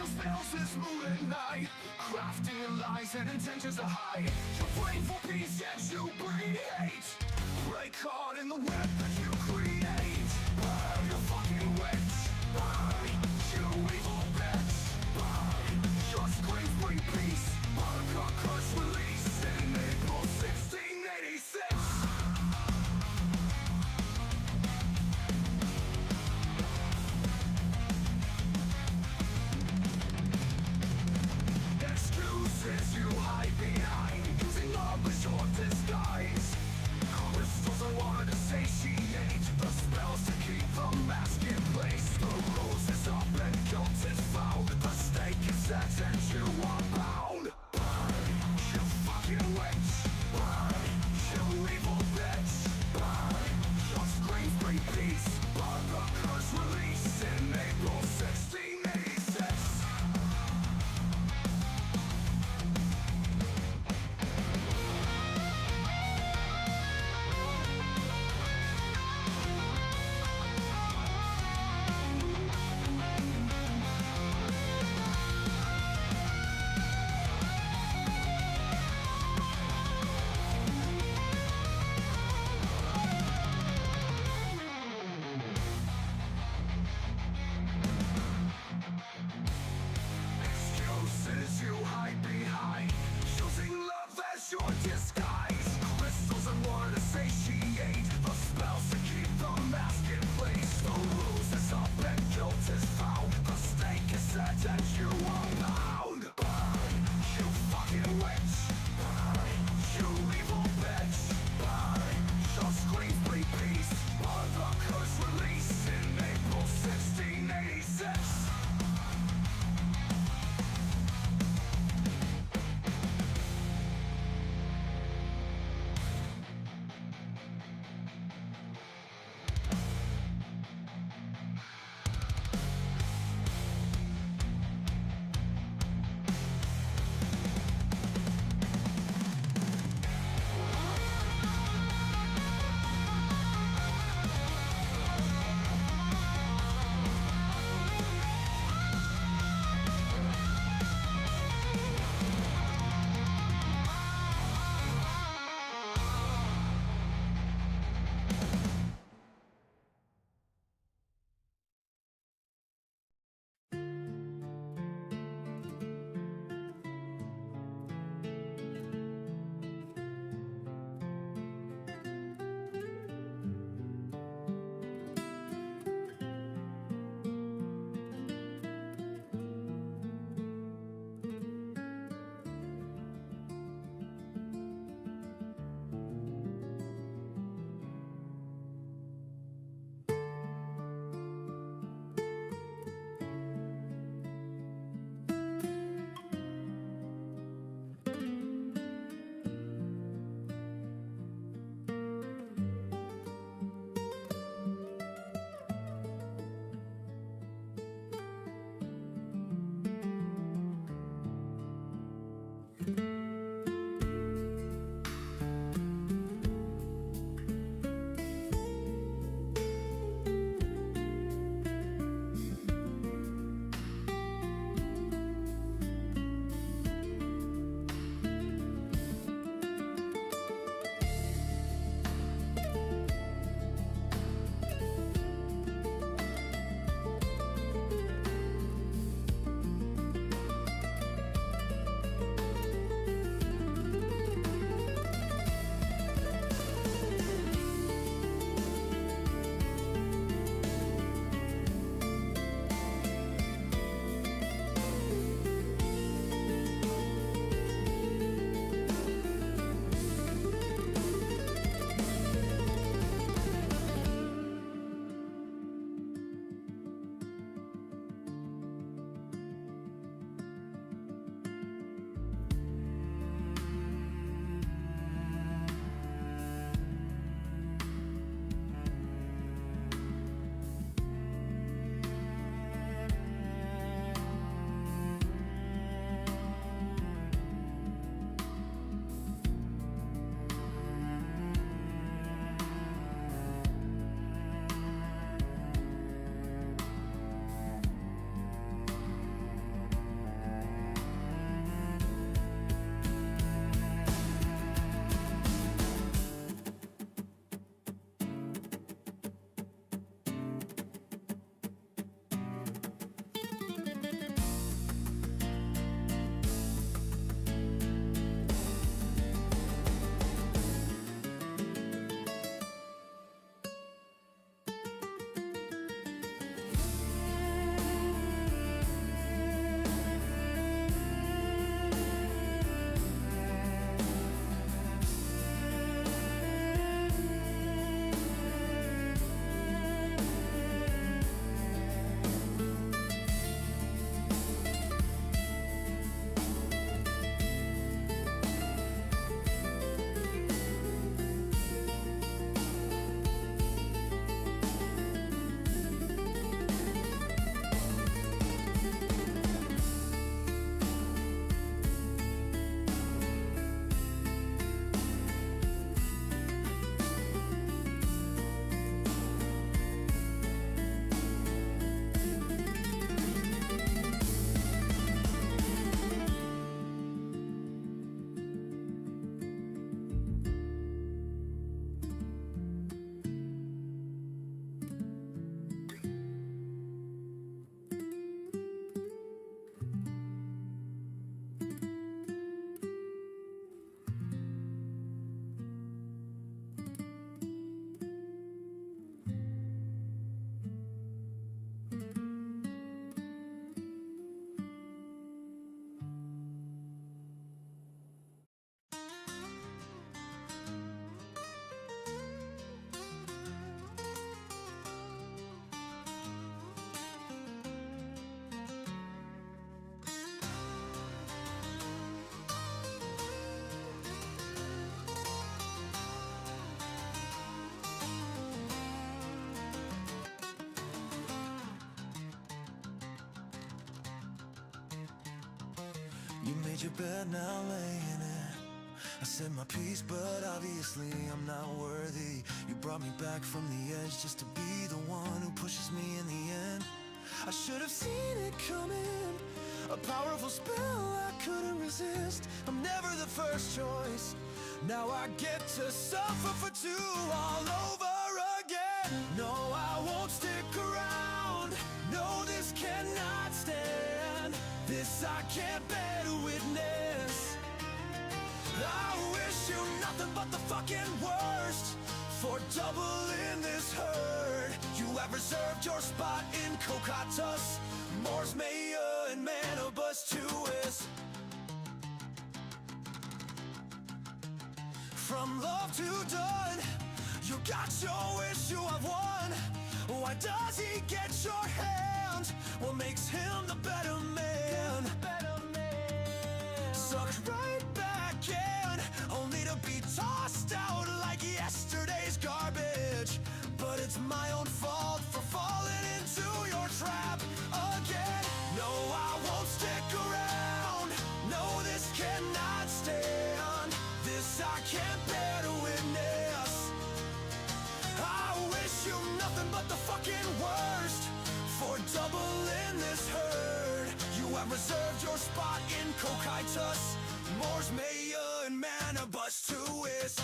spells this moon at night, crafting lies and intentions to hide. You're praying for peace yet you breed hate. Play caught in the web that you create. Burn, you fucking witch. Burn, you evil bitch. Burn, your screams bring peace. Burn, your curse release in April 1686. Excuses you hide behind, using all but your disguise. Crystals are wanted to satiate. You made your bed, now lay in it. I said my piece, but obviously I'm not worthy. You brought me back from the edge just to be the one who pushes me in the end. I should have seen it coming, a powerful spell I couldn't resist. I'm never the first choice, now I get to suffer for two all over again. No, I won't stick around, no, this cannot stand. This I can't bear to witness. I wish you nothing but the fucking worst. For double in this herd, you have reserved your spot in Cocatus, Mors Maya and Manibus 2is. From love to done, you got your wish, you have won. Why does he get your hand? What makes him the better man? Sucked right back in, only to be tossed out like yesterday's garbage. But it's my own fault for falling into your trap again. No, I won't stick around, no, this cannot stand. This I can't bear to witness. I wish you nothing but the fucking worst. For double in this herd, you have reserved your spot in Cocytus, Mors Maya and Manibus 2is.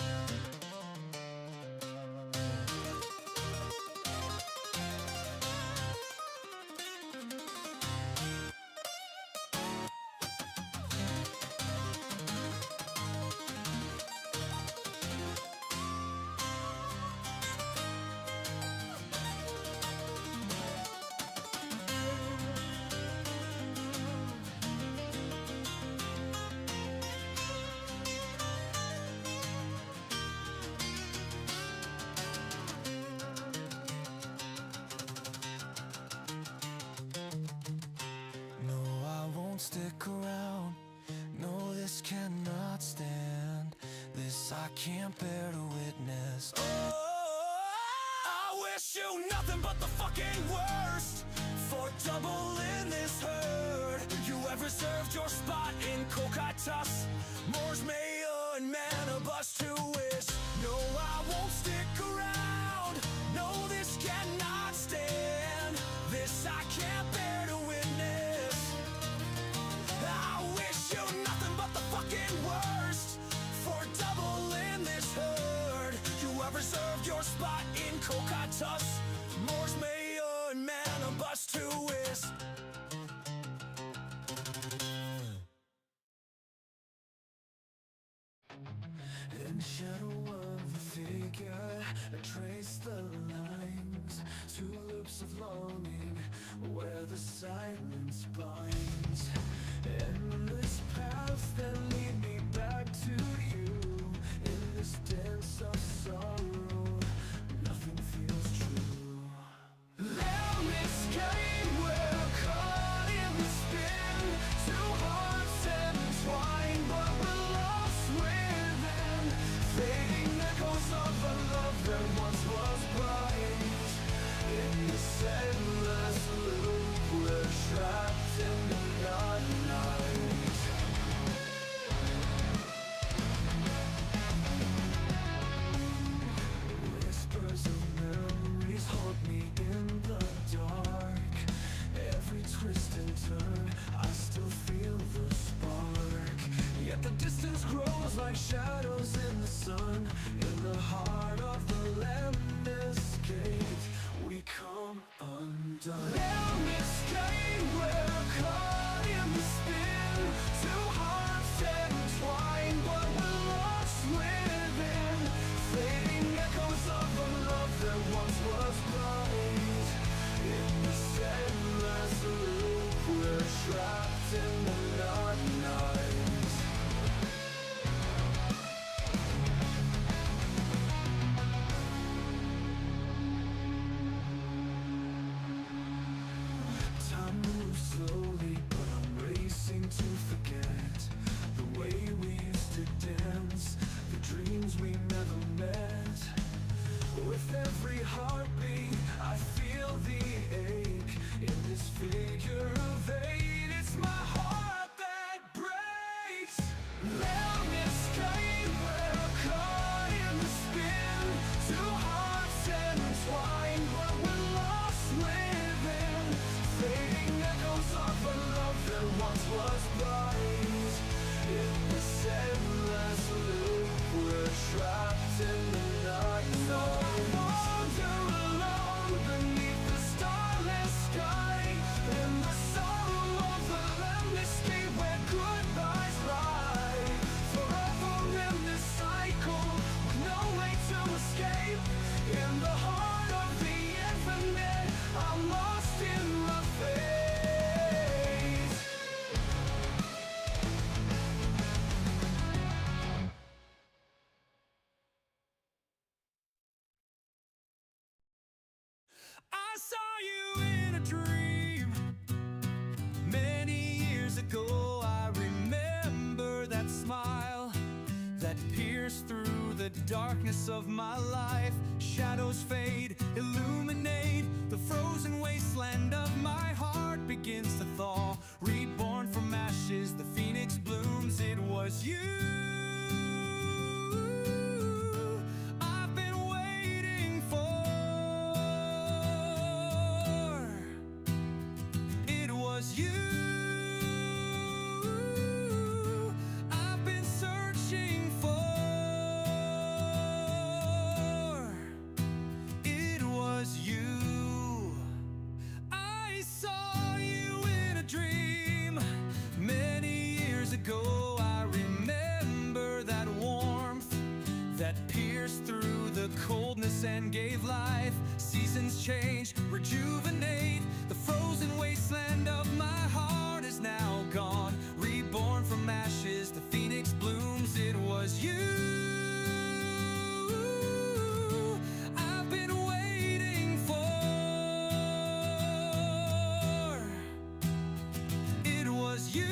Stick around, no, this cannot stand. This I can't bear to witness. Oh, I wish you nothing but the fucking worst. For double in this herd, you have reserved your spot in Cocytus, Mors Maya and Manibus 2is. No, I won't stick around, no, this cannot stand. This I can't bear to witness. I wish you nothing but the fucking worst. For double in this herd, you have reserved your spot in Cocytus, Mors Maya and Manibus 2is. In the shadow of a figure, I trace the lines, two loops of longing, where the silence binds. Endless paths that lead me back to you. In this dance of sorrow, nothing feels true. Let me escape, we're caught in the spin. Two hearts entwined, but we're lost within. Fading echoes of a love that once was bright. In this endless loop, we're trapped in the night. Whispers of memories haunt me in the dark. Every twist and turn, I still feel the spark. Yet the distance grows like shadows in the sun. In the heart of the landless gate, we come undone. Let me escape, we're caught in the spin. Two hearts entwined, but we're lost within. Fading echoes of a love that once was bright. In this endless loop, we're trapped in the night. pierce through the darkness of my life. Shadows fade, illuminate the frozen wasteland of my heart begins to thaw. Reborn from ashes, the phoenix blooms. It was you I've been waiting for. It was you I've been searching for. It was you. I saw you in a dream many years ago. I remember that warmth that pierced through the coldness and gave life. Seasons change, rejuvenate. The frozen wasteland of my heart is now gone. Reborn from ashes, the phoenix blooms. It was you I've been waiting for. It was you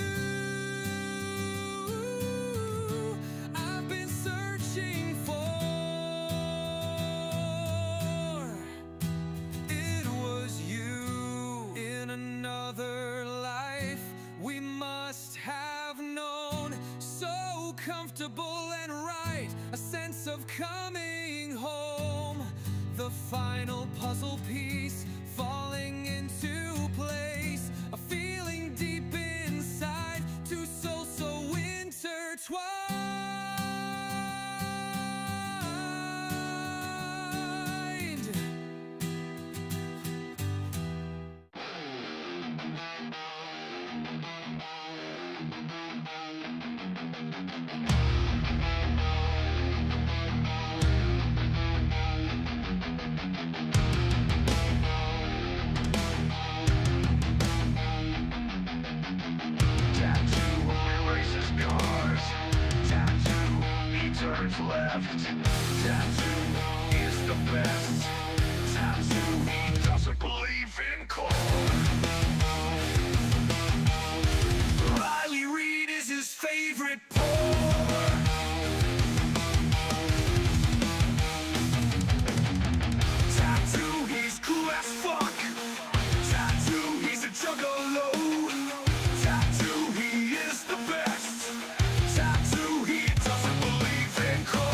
I've been searching for. It was you. In another life we must have known, so comfortable and right, a sense of coming home. The final puzzle piece falling into place, a feeling deep inside, two souls so intertwined. Tattoo erases scars. Tattoo, he turns left. Tattoo is the best. Tattoo, he doesn't believe in cold. Riley Reid is his favorite pour. Tattoo, he's cool as fuck. Tattoo, he's a juggalo. Tattoo, he is the best. Tattoo, he doesn't believe in core.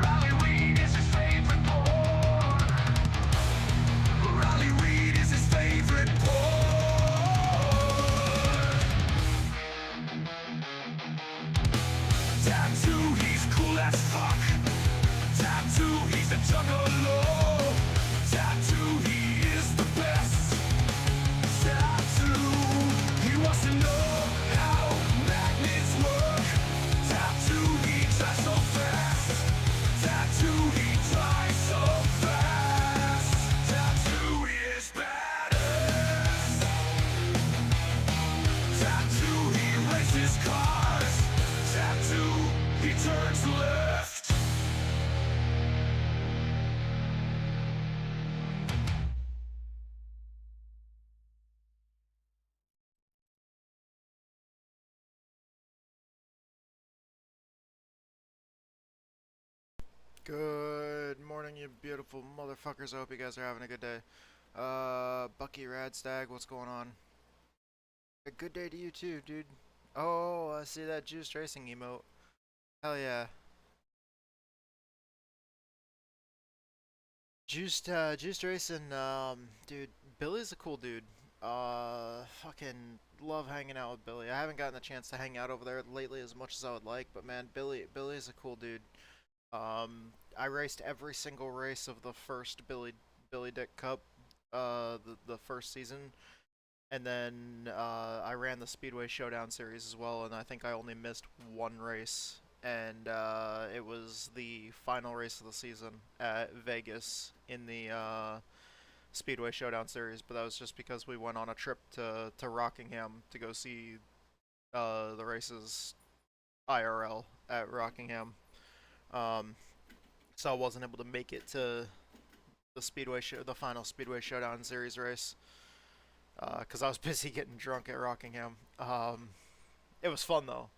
Riley Reid is his favorite porn. Riley Reid is his favorite porn. Tattoo, he's cool as fuck. Tattoo, he's a juggalo. Tattoo, he is the best. Tattoo, he wants to know how magnets work. Tattoo, he tries so fast. Tattoo, he tries so fast. Tattoo is badass. Tattoo, he races cars. Tattoo, he turns left. Good morning, you beautiful motherfuckers. I hope you guys are having a good day. Bucky Radstag, what's going on? A good day to you too, dude. Oh, I see that Juiced Racing emote. Hell yeah. Juiced Racing, dude, Billy's a cool dude. Fucking love hanging out with Billy. I haven't gotten the chance to hang out over there lately as much as I would like, but man, Billy's a cool dude. I raced every single race of the first Billy Dick Cup, the first season, and then I ran the Speedway Showdown series as well, and I think I only missed one race, and it was the final race of the season at Vegas in the Speedway Showdown series, but that was just because we went on a trip to Rockingham to go see the races IRL at Rockingham. So I wasn't able to make it to the final Speedway Showdown series race, because I was busy getting drunk at Rockingham. It was fun though.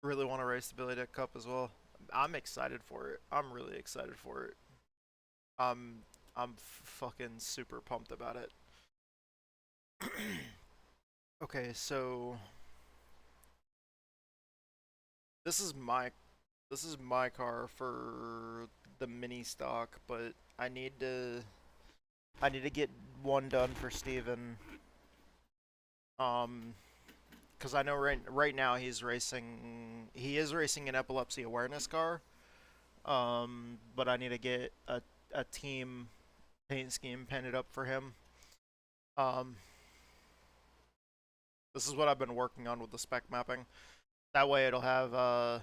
Really want to race the Billy Dick Cup as well. I'm excited for it. I'm really excited for it. I'm fucking super pumped about it. Okay, so this is my car for the mini stock, but I need to get one done for Steven. Because I know right now he is racing an epilepsy awareness car. But I need to get a team paint scheme painted up for him. Um, this is what I've been working on with the spec mapping. That way it'll have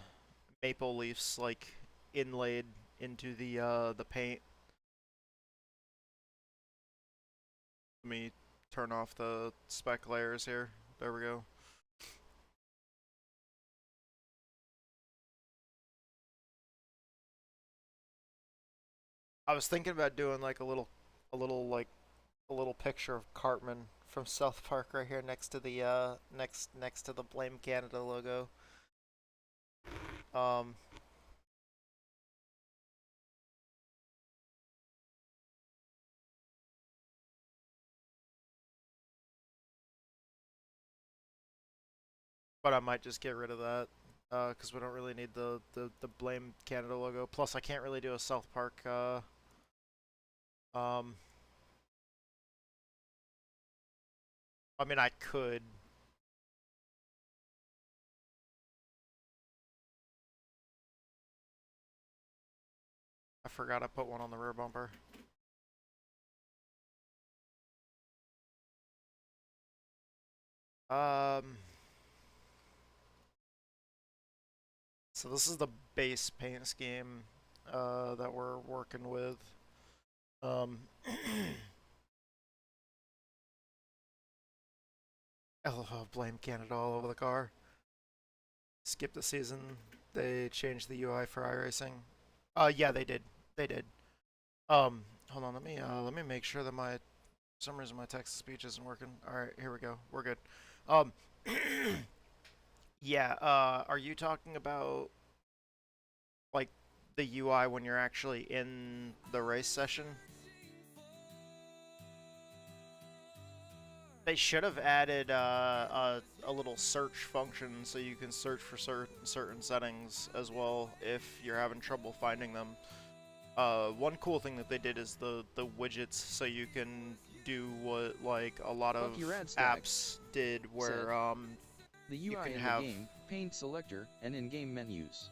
maple leaves like inlaid into the paint. Let me turn off the spec layers here. There we go. I was thinking about doing like a little picture of Cartman from South Park right here next to the next to the Blame Canada logo. Um, but I might just get rid of that because we don't really need the Blame Canada logo. Plus, I can't really do a South Park. Um, I mean, I could. I forgot I put one on the rear bumper. Um, so this is the base paint scheme that we're working with. Um, oh, blame Canada all over the car. Skip the season. They changed the UI for iRacing. Yeah, they did. They did. Hold on. Let me make sure that for some reason my text to speech isn't working. All right, here we go. We're good. Um, yeah. Are you talking about like the UI when you're actually in the race session? They should have added a little search function so you can search for certain settings as well if you're having trouble finding them. One cool thing that they did is the widgets, so you can do what like a lot of apps did, where the UI you can in have the game, paint selector, and in-game menus.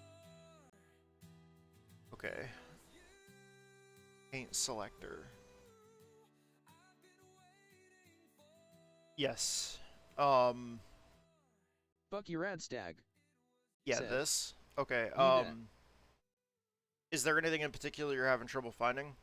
Okay. Paint selector. Yes. Fuck your ad stag. Yeah, Said. this. Okay. that. Is there anything in particular you're having trouble finding?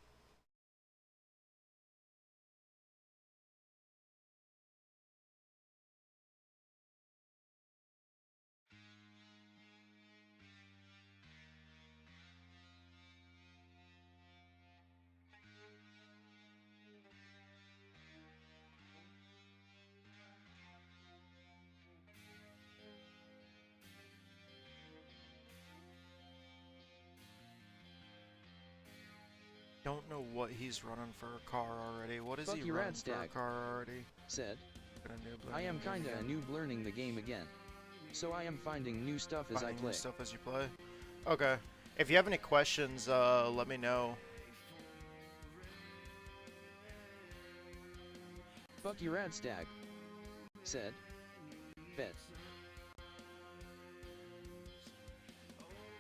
Don't know what he's running for a car already. What is Fuck he your running ad for a stag. car already? Said. I am kinda a noob learning the game again. So I am finding new stuff as I play. New stuff as you play? Okay. If you have any questions, let me know. Fuck your ad stag. Said. Bet.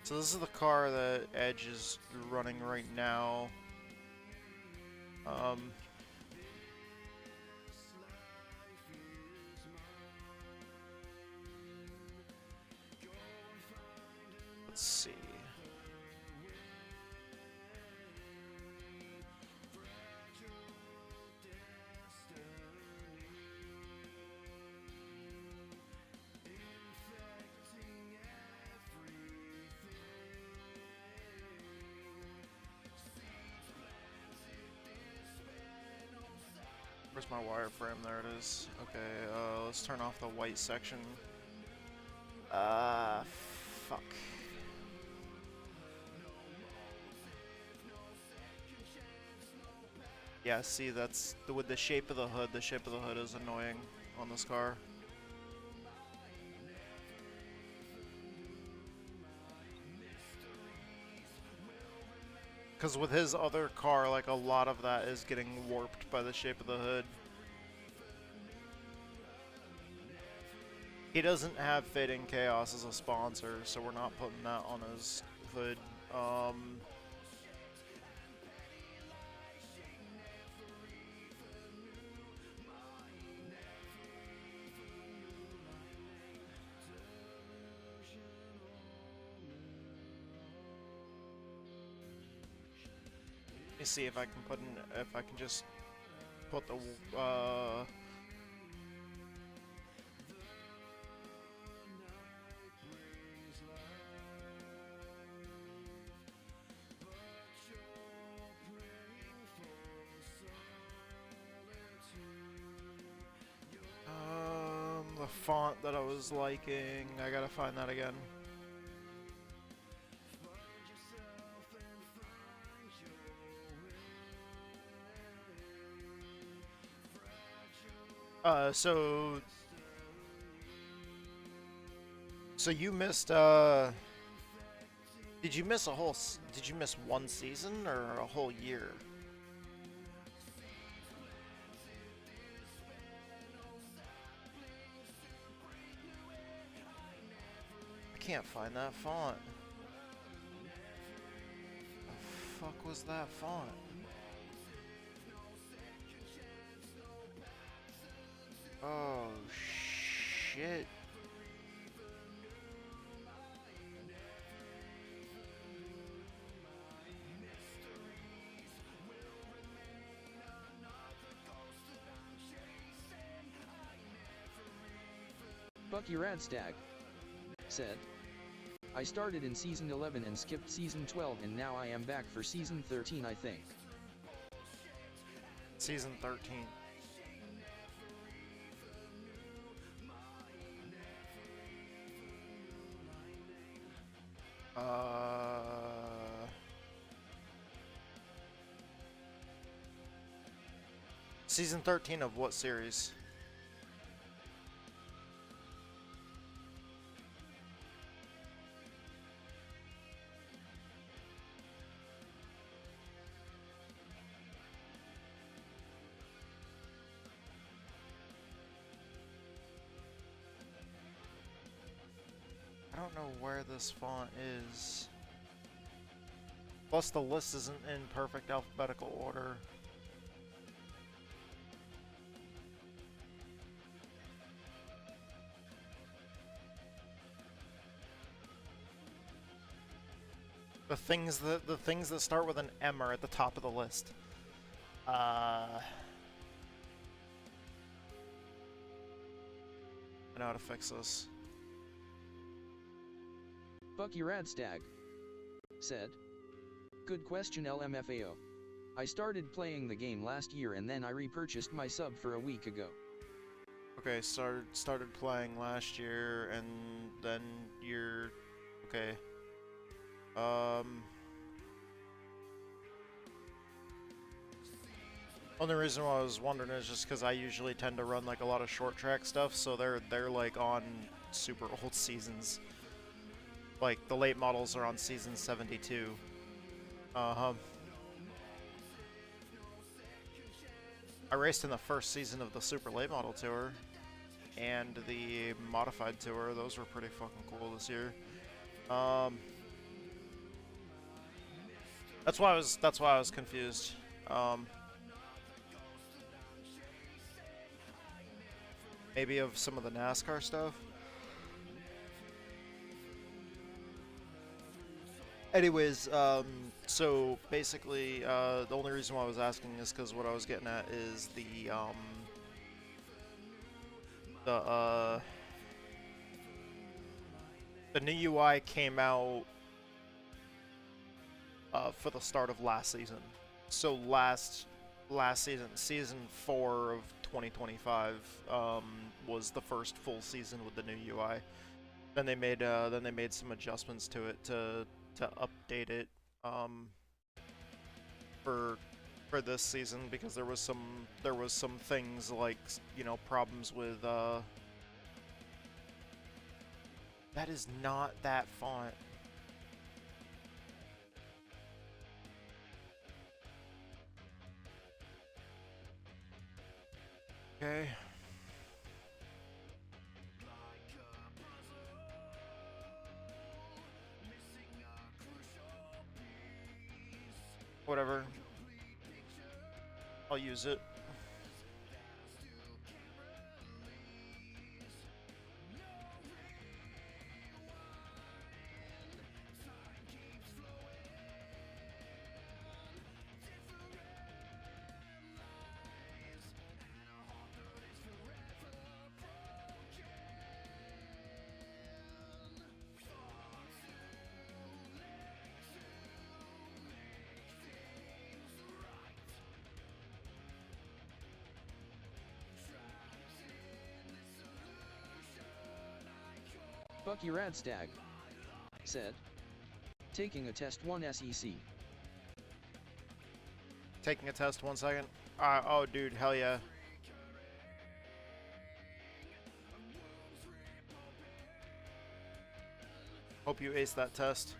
So this is the car that Edge is running right now. Let's see. Where's my wireframe? There it is. Okay, let's turn off the white section. fuck. Yeah, see, that's with the shape of the hood. The shape of the hood is annoying on this car. Because with his other car, like, a lot of that is getting warped by the shape of the hood. He doesn't have Fading Chaos as a sponsor, so we're not putting that on his hood. Let me see if I can put in, if I can just put the, the font that I was liking. I gotta find that again. So you missed, did you miss did you miss one season or a whole year? I can't find that font. The fuck was that font? Oh, shit. Bucky Radstag said, I started in Season 11 and skipped Season 12 and now I am back for Season 13 I think. Season 13. Season 13 of what series? I don't know where this font is. Plus the list isn't in perfect alphabetical order. The things that start with an M are at the top of the list. I know how to fix this. Bucky Radstag said, good question LMFAO. I started playing the game last year and then I repurchased my sub for a week ago. Okay, started playing last year and then you're... okay. Only reason why I was wondering is just because I usually tend to run like a lot of short track stuff, so they're like on super old seasons. Like the late models are on season 72. I raced in the first season of the super late model tour and the modified tour. Those were pretty fucking cool this year. That's why I was confused. Maybe of some of the NASCAR stuff. Anyways, so basically, the only reason why I was asking is because what I was getting at is the new UI came out for the start of last season. So last season, season 4 of 2025, was the first full season with the new UI. Then they made some adjustments to it to update it for this season, because there was some things like, you know, problems with that is not that font. Okay. Whatever. I'll use it. Bucky Radstag said, taking a test 1 SEC. Taking a test, 1 second. Oh, dude, hell yeah. Hope you ace that test.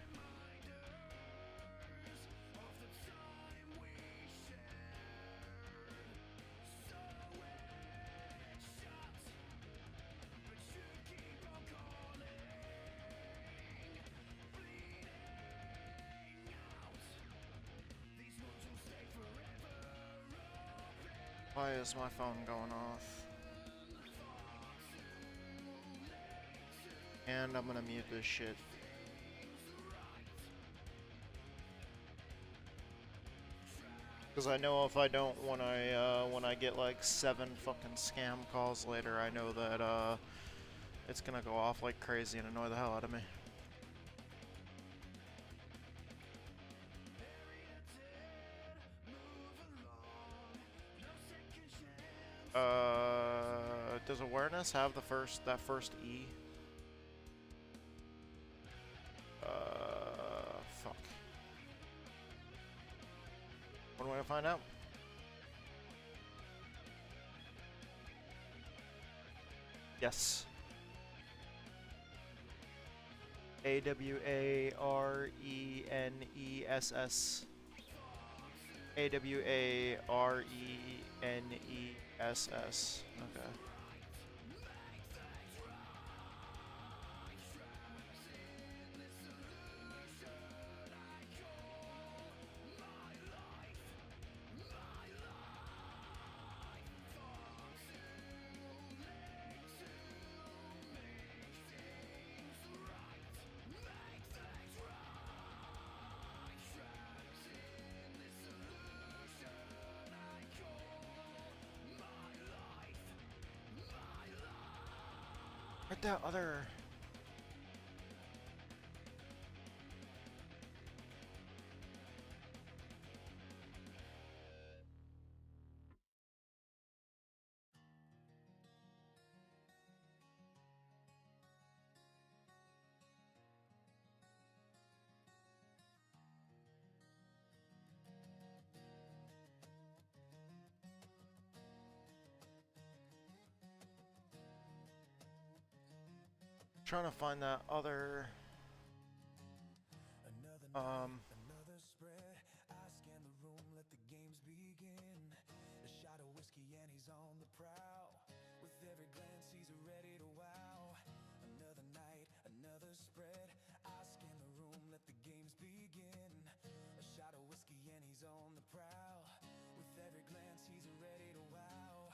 Why is my phone going off? And I'm gonna mute this shit. Because I know if I don't, when I get like 7 fucking scam calls later, I know that it's gonna go off like crazy and annoy the hell out of me. Does awareness have that first E? Fuck. What do I find out? Yes. Awareness. Awareness. Okay. Where'd that other... Trying to find that other Another spread. I scan the room, let the games begin. A shot of whiskey and he's on the prowl. With every glance he's ready to wow. Another night, another spread. I scan the room, let the games begin. A shot of whiskey and he's on the prowl. With every glance he's ready to wow.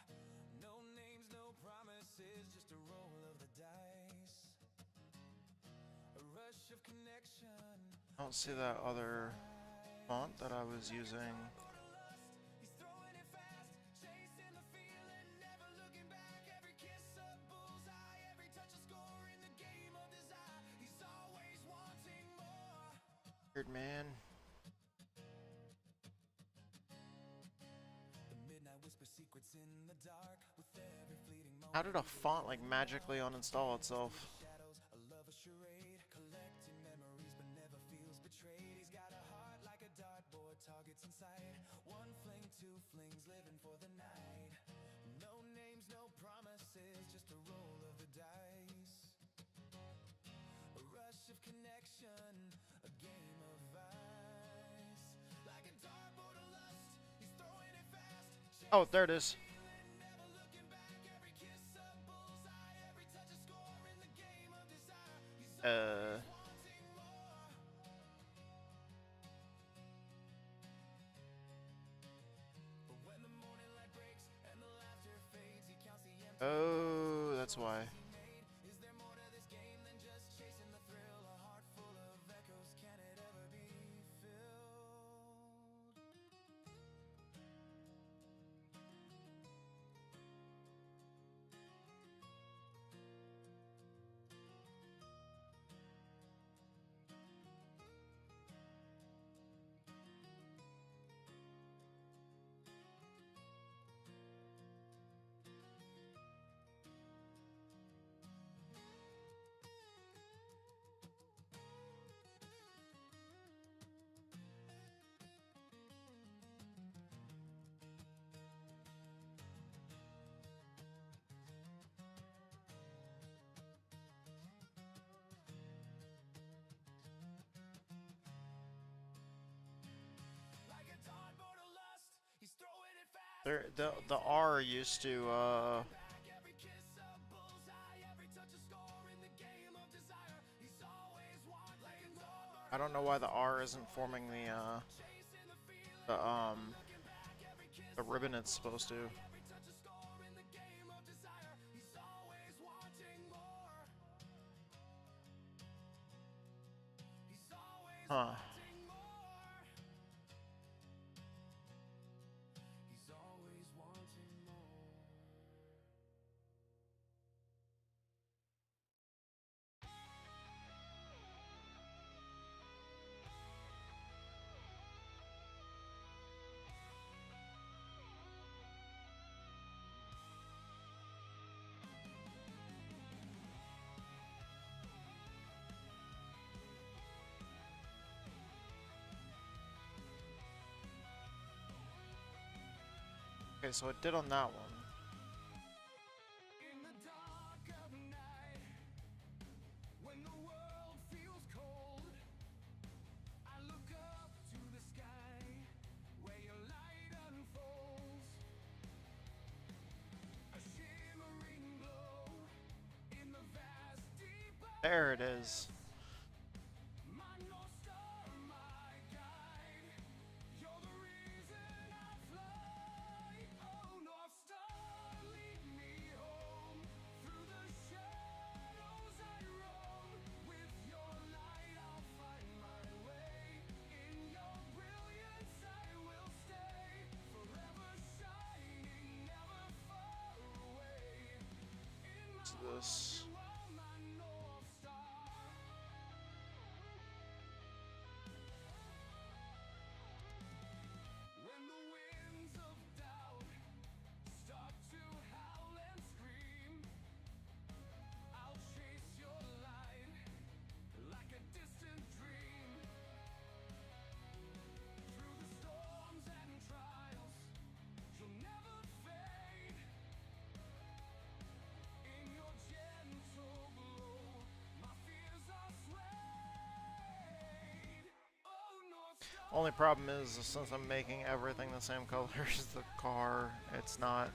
No names, no promises, just a roll of the dice. A rush of connection. I don't see that other font that I was using. He's throwing it fast, chasing the feeling, never looking back. Every kiss a bullseye, every touch a score in the game of desire. He's always wanting more. Weird man. The midnight whisper secrets in the dark with every fleeting moment. How did a font like magically uninstall itself? Shadows, a lover sight. One fling, two flings, living for the night. No names, no promises, just a roll of the dice. A rush of connection, a game of ice. Like a dartboard of lust, he's throwing it fast. Oh, there it is. Never looking back, every kiss a bullseye, every touch a score in the game of desire. He's always wanting more. But when the morning light breaks and the laughter fades, he counts the empty Oh, that's why. he made. Is there more to this game than just chasing the thrill? A heart full of echoes, can it ever be filled? Like a dartboard of lust, he's throwing it fast. The R used to Every kiss a bullseye, every touch a score in the game of desire. He's always wanting more. I don't know why the R isn't forming the Chasing the feeling, the looking back, every kiss the ribbon it's supposed to. every touch a score in the game of desire. He's always wanting more. He's always Huh. wanting more. He's always wanting more. Okay, so it did on that one. In the dark of night, when the world feels cold, I look up to the sky where your light unfolds. A shimmering glow in the vast deep. There it is. My North Star, my guide. You're the reason I fly. Oh, North Star, lead me home. Through the shadows I roam. With your light I'll find my way. In your brilliance I will stay. Forever shining, never far away. In my What's this? you are my North Star. When the winds of doubt start to howl and scream, I'll chase your light like a distant dream. Through the storms and trials, you'll never fade. In your gentle glow, my fears are swayed. Oh, North Star. Only problem is since I'm making everything the same color as the car, it's not.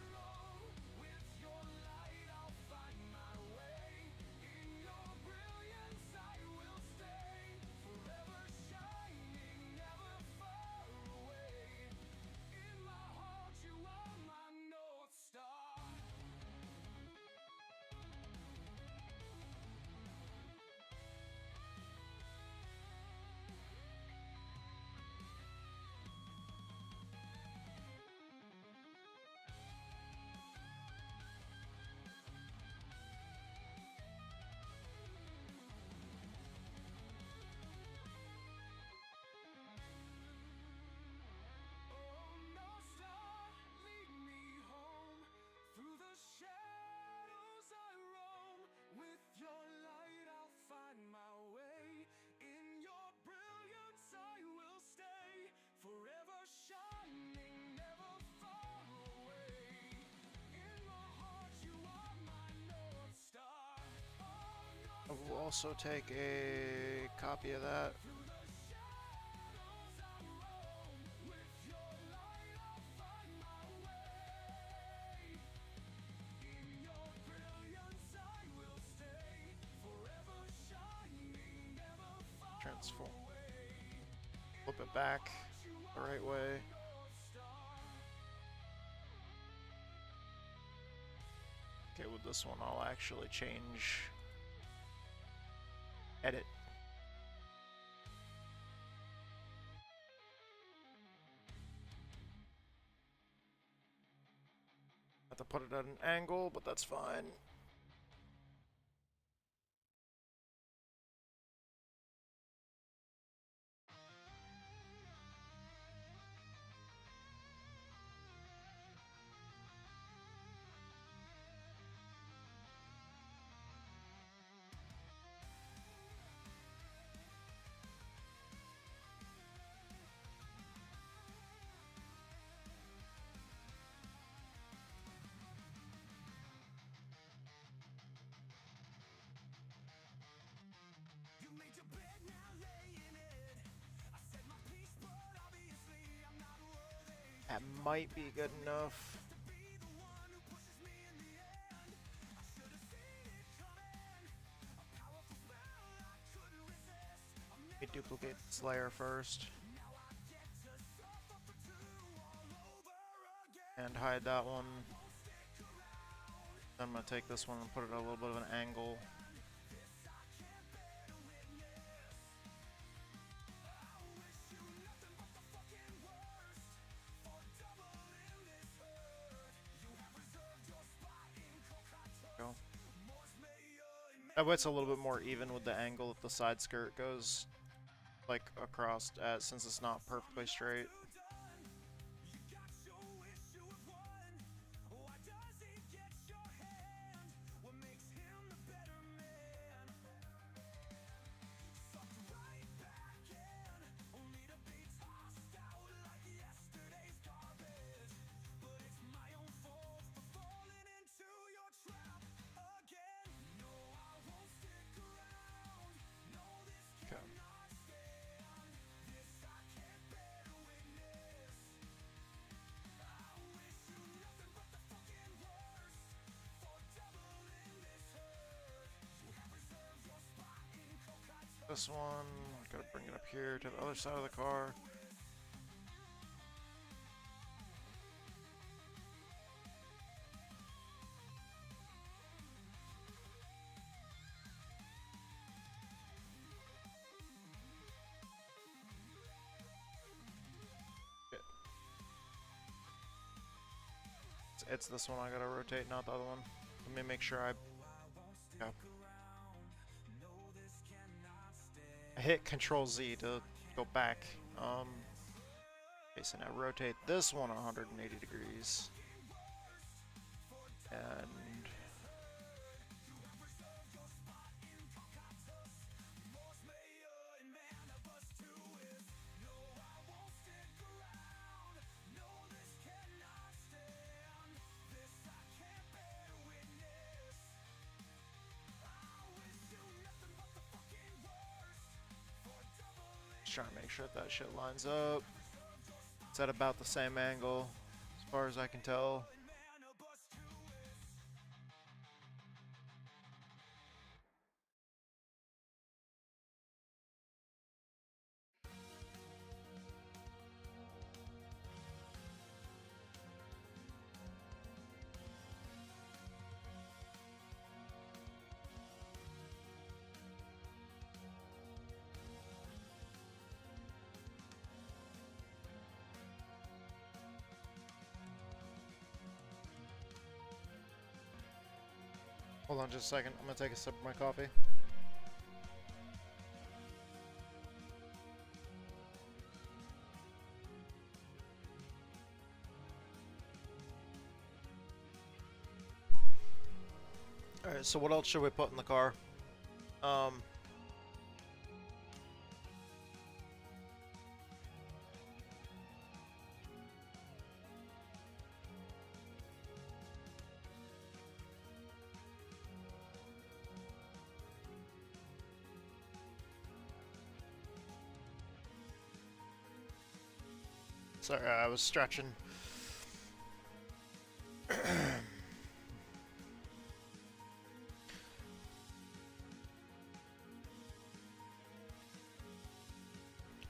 With your light I'll find my way. In your brilliance I will stay. Forever shining, never far away. In my heart you are my North Star. also take a copy of that. Transform. Flip it back the right way. Okay, with this one I'll actually change edit. Have to put it at an angle, but that's fine. That might be good enough. Let me duplicate this layer first. And hide that one. I'm gonna take this one and put it at a little bit of an angle. That way it's a little bit more even with the angle that the side skirt goes like across since it's not perfectly straight. This one, gotta bring it up here to the other side of the car. It's this one I gotta rotate, not the other one. Let me make sure I hit Control Z to go back. Okay, so now rotate this one 180 degrees. And trying to make sure that shit lines up. It's at about the same angle, as far as I can tell. Hold on just a second, I'm gonna take a sip of my coffee. Alright, so what else should we put in the car? Sorry, I was stretching. I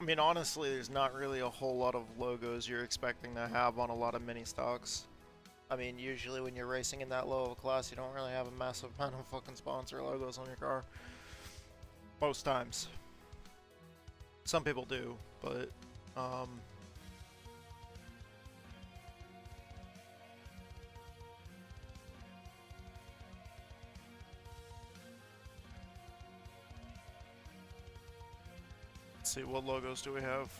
mean, honestly, there's not really a whole lot of logos you're expecting to have on a lot of mini stocks. I mean, usually when you're racing in that low of a class, you don't really have a massive amount of fucking sponsor logos on your car. Most times. Some people do, but, let's see, what logos do we have?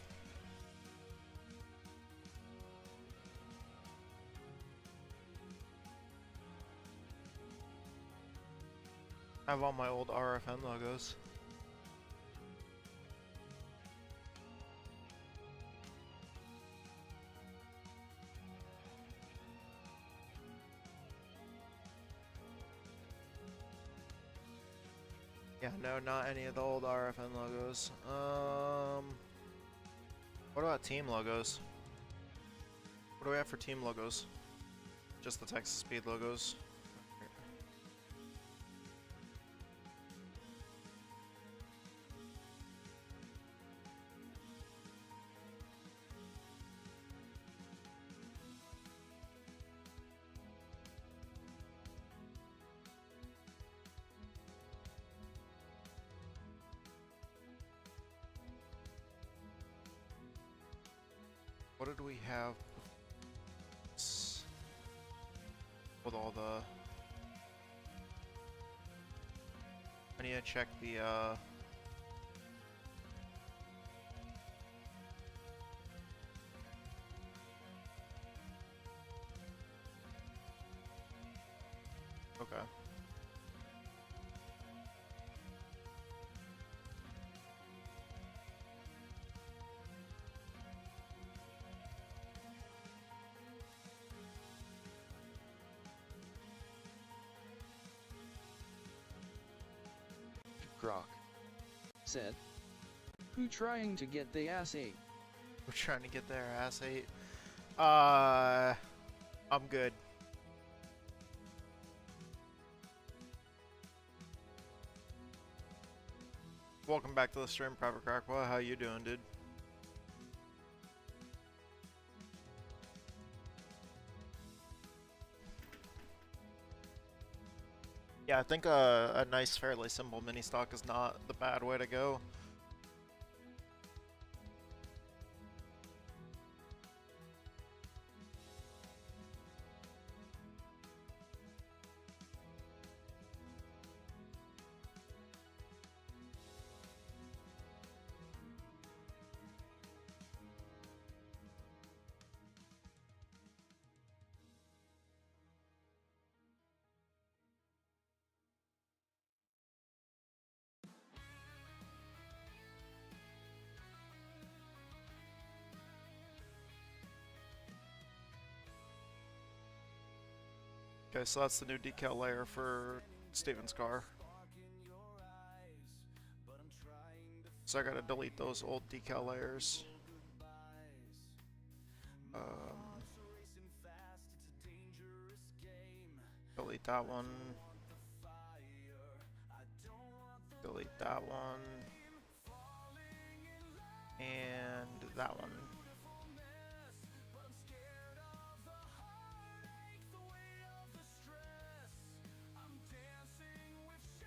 I have all my old RFN logos. Yeah, no, not any of the old RFN logos. What about team logos? What do we have for team logos? Just the Texas Speed logos. What did we have with all the... I need to check the, okay. Croc said, "Who trying to get the ass ate?" We're trying to get their ass ate. I'm good. Welcome back to the stream, Private Crackpot. How you doing, dude? Yeah, I think a nice, fairly simple mini stock is not the bad way to go. Okay, so that's the new decal layer for Steven's car. So I gotta delete those old decal layers. Delete that one. Delete that one. And that one.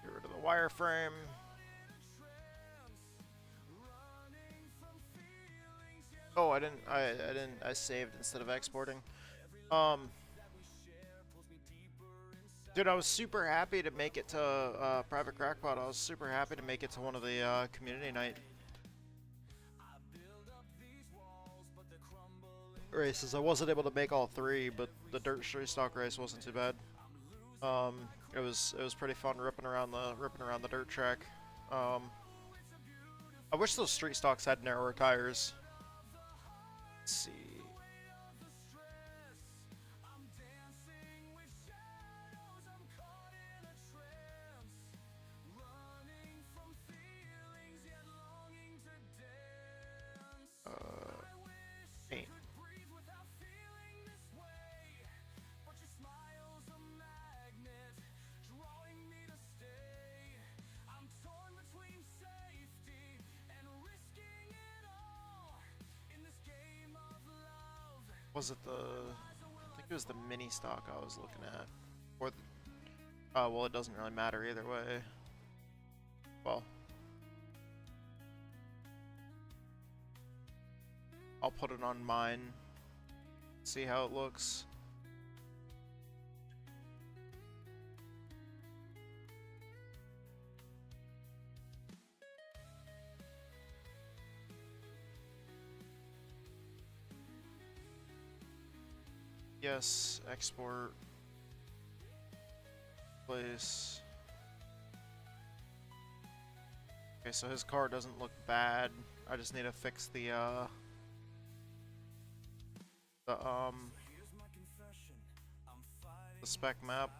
Get rid of the wireframe. Oh, I saved instead of exporting. Dude, I was super happy to make it to Private Crackpot. I was super happy to make it to one of the community night races. I wasn't able to make all three, but the dirt street stock race wasn't too bad. It was pretty fun ripping around the dirt track. I wish those street stocks had narrower tires. Let's see. Paint. Was it the... I think it was the mini stock I was looking at. Or the... Oh, well, it doesn't really matter either way. Well... I'll put it on mine. See how it looks. Yes, export. Place. Okay, so his car doesn't look bad. I just need to fix the spec map.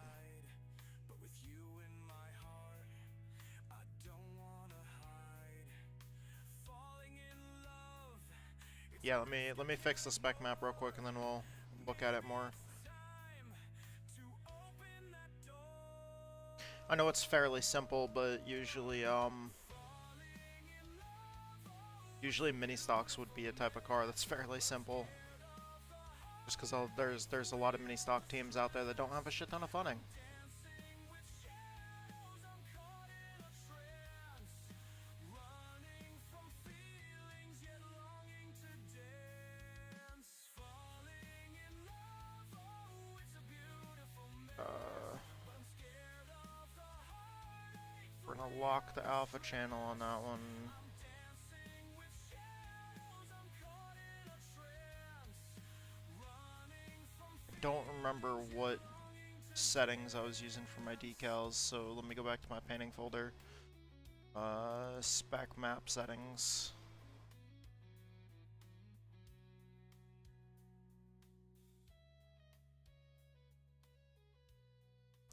Yeah, let me fix the spec map real quick and then we'll look at it more. I know it's fairly simple, but usually usually mini stocks would be a type of car that's fairly simple. Just because there's a lot of mini stock teams out there that don't have a shit ton of funding. We're gonna lock the alpha channel on that one. Don't remember what settings I was using for my decals, so let me go back to my painting folder. Spec map settings.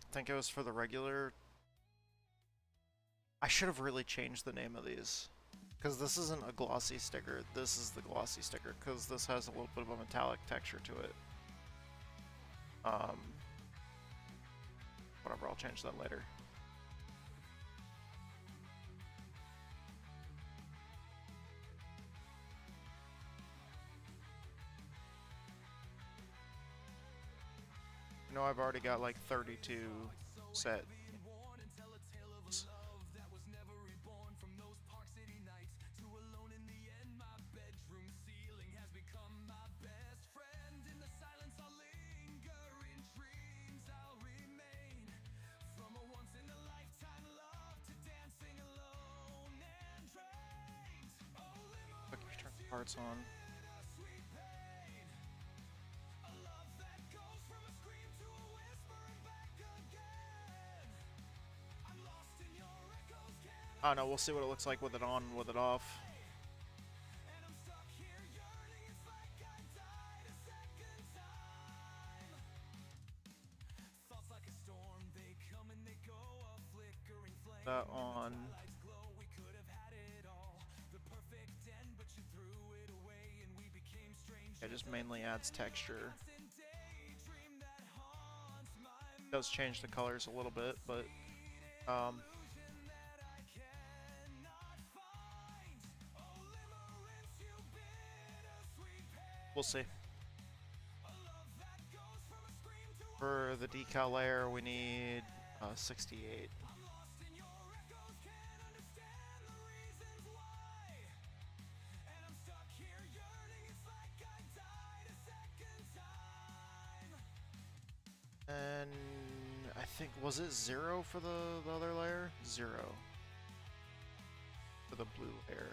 I think it was for the regular. I should have really changed the name of these, because this isn't a glossy sticker, this is the glossy sticker, because this has a little bit of a metallic texture to it. Whatever, I'll change that later. You know, I've already got like 32 set. Parts on. Oh no, we'll see what it looks like with it on, with it off. That on. It just mainly adds texture. It does change the colors a little bit, but we'll see. For the decal layer, we need 68. And I think, was it 0 for the other layer? 0 for the blue layer.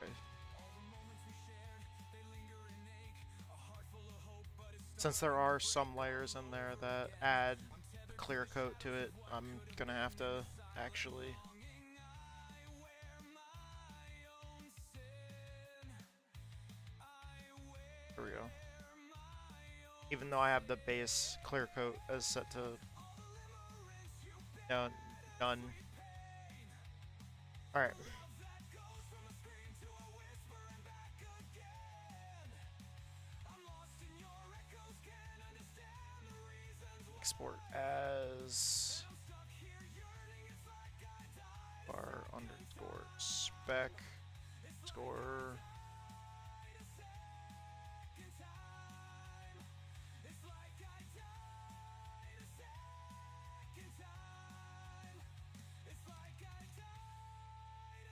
Okay. Since there are some layers in there that add clear coat to it, I'm gonna have to actually there we go. Even though I have the base clear coat as set to done. Alright. export as bar underscore spec score.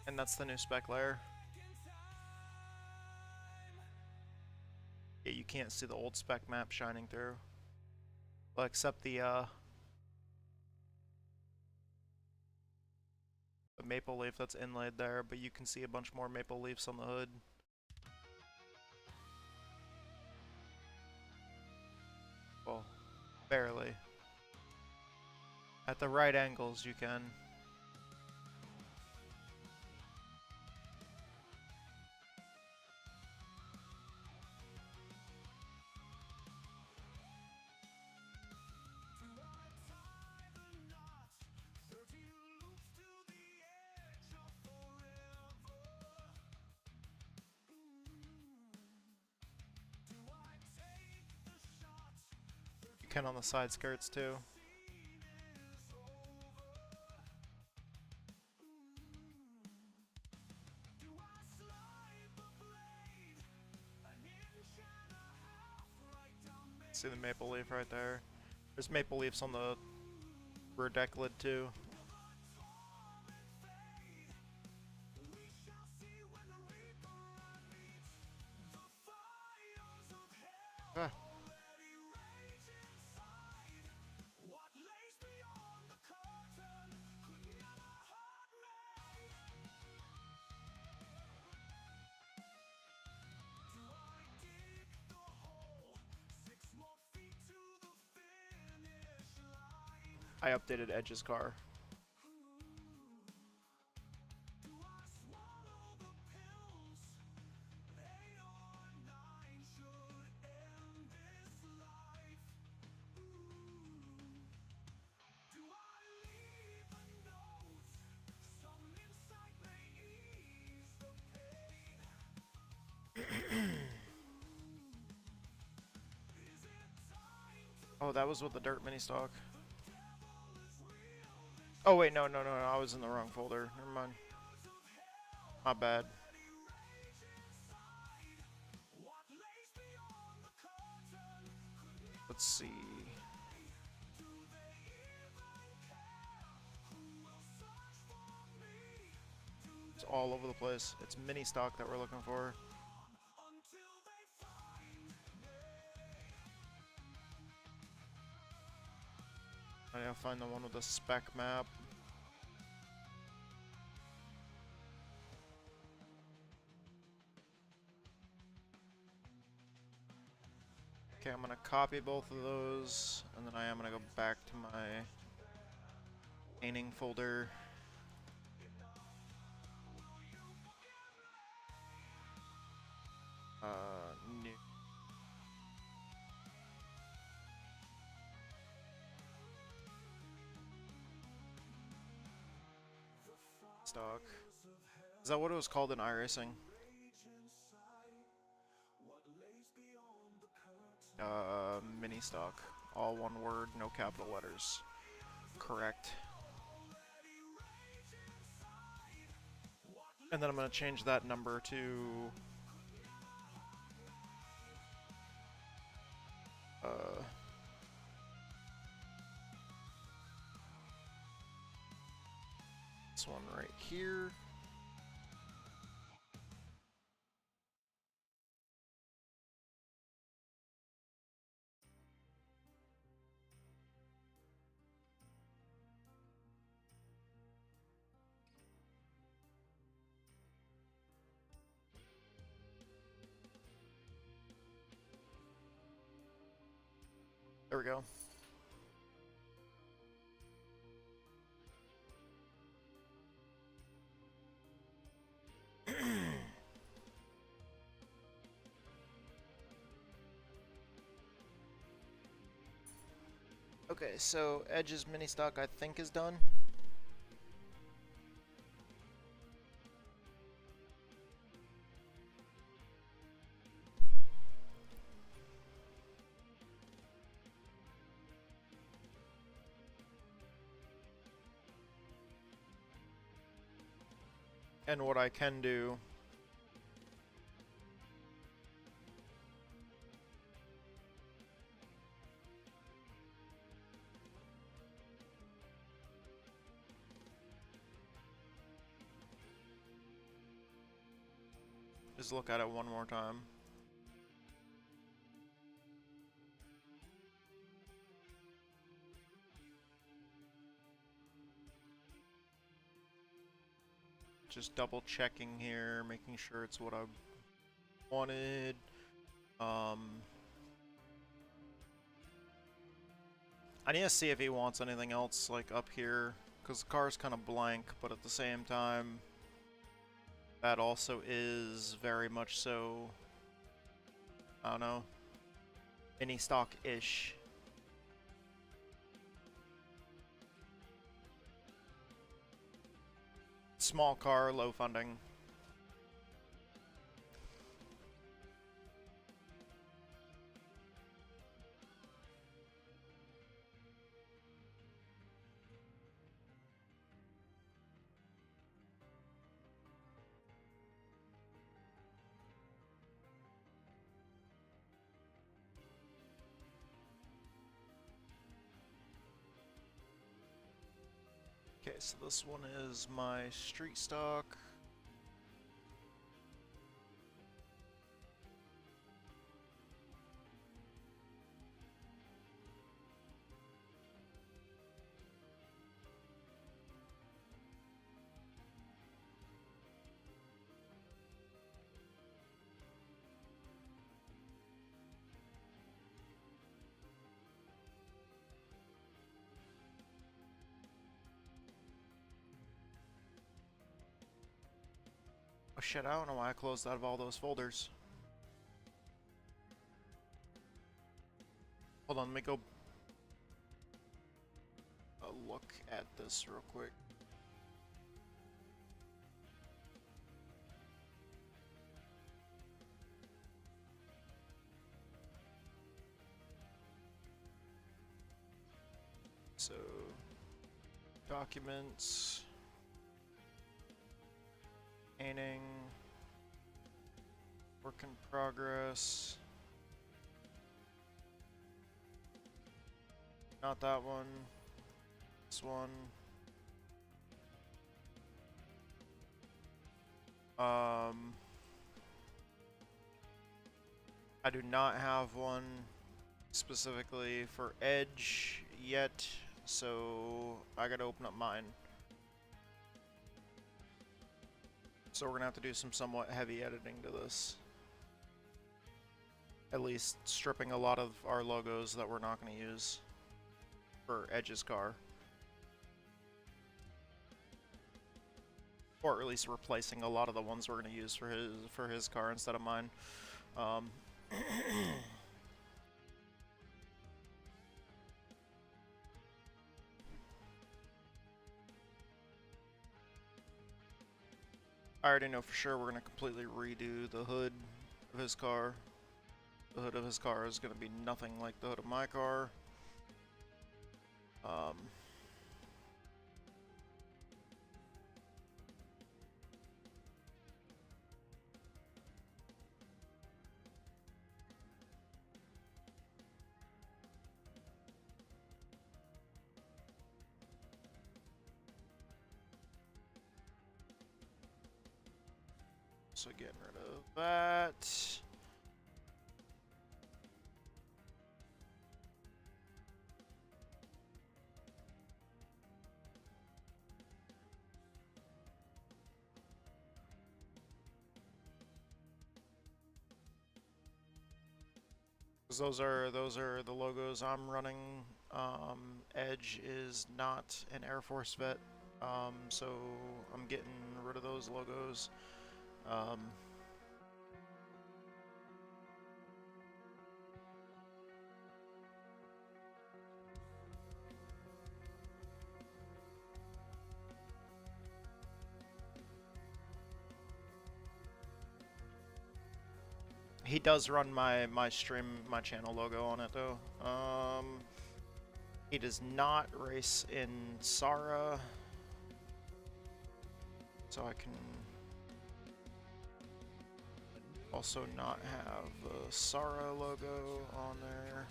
And that's the new spec layer. Yeah, you can't see the old spec map shining through. Well, except the maple leaf that's inlaid there, but you can see a bunch more maple leaves on the hood. Well, barely. At the right angles you can. You can on the side skirts too. See the maple leaf right there. There's maple leaves on the rear deck lid too. Ah. I updated Edge's car. Oh, that was with the dirt mini stock. Oh wait, no, I was in the wrong folder. Never mind. My bad. Let's see. It's all over the place. It's mini stock that we're looking for. I gotta find the one with the spec map. Okay, I'm gonna copy both of those, and then I am gonna go back to my painting folder. New. Stock. Is that what it was called in iRacing? Mini stock. All one word, no capital letters. Correct. And then I'm going to change that number to... this one right here. There we go. Okay, so Edge's mini stock I think is done. And what I can do is look at it one more time. Just double checking here, making sure it's what I wanted. I need to see if he wants anything else like up here, because the car's kind of blank, but at the same time, that also is very much so, I don't know, mini stock-ish. Small car, low funding. Okay, so this one is my street stock. Oh shit, I don't know why I closed out of all those folders. Hold on, let me go look at this real quick. So, documents. Painting, work in progress, not that one, this one, I do not have one specifically for Edge yet, so I gotta open up mine. So we're gonna have to do some somewhat heavy editing to this. At least stripping a lot of our logos that we're not gonna use for Edge's car. Or at least replacing a lot of the ones we're gonna use for his car instead of mine. I already know for sure we're going to completely redo the hood of his car. The hood of his car is going to be nothing like the hood of my car. So getting rid of that. Those are the logos I'm running. Edge is not an Air Force vet, so I'm getting rid of those logos. He does run my channel logo on it though. He does not race in Sara, so I can Also not have the Sara logo on there.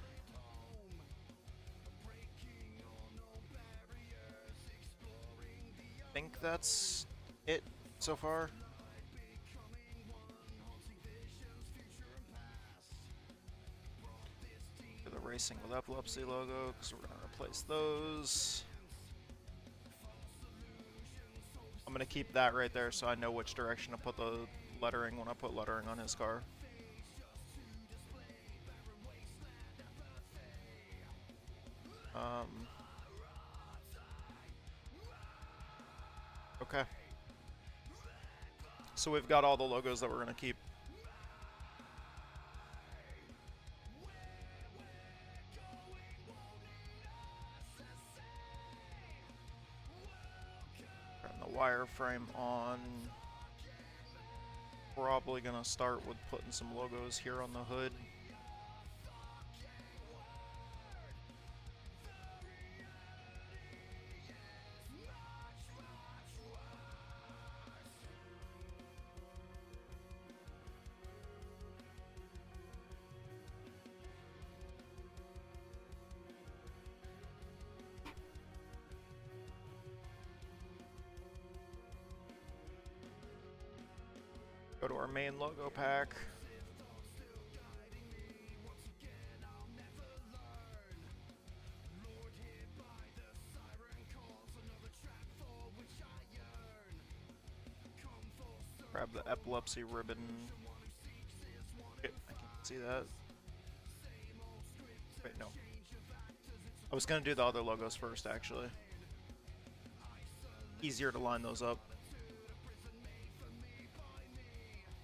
I think that's it so far. The Racing with Epilepsy logo, because we're going to replace those. I'm going to keep that right there so I know which direction to put the lettering when I put lettering on his car. Okay. So we've got all the logos that we're going to keep. Turn the wireframe on. Probably going to start with putting some logos here on the hood. Go to our main logo pack. Grab the epilepsy ribbon. Okay, I can't see that. Wait, no. I was gonna do the other logos first, actually. Easier to line those up.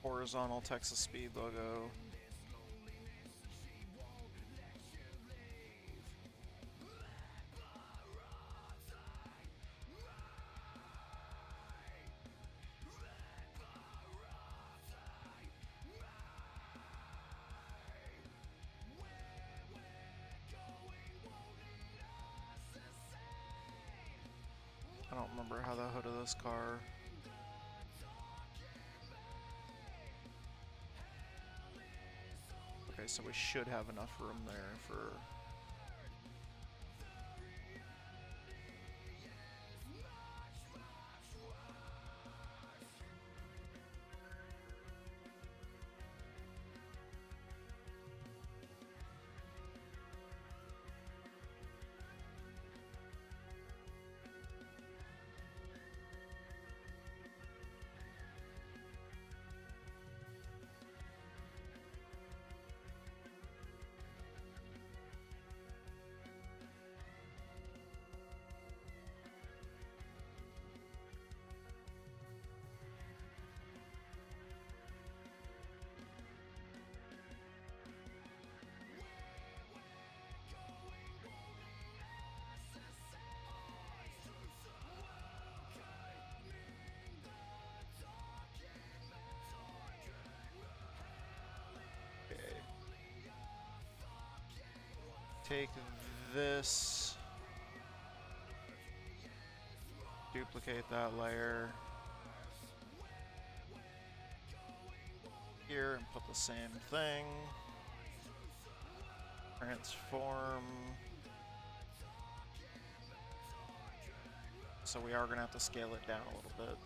Horizontal Texas Speed logo. I don't remember how the hood of this car. Okay, so we should have enough room there for... Take this, duplicate that layer here and put the same thing, transform, so we are going to have to scale it down a little bit.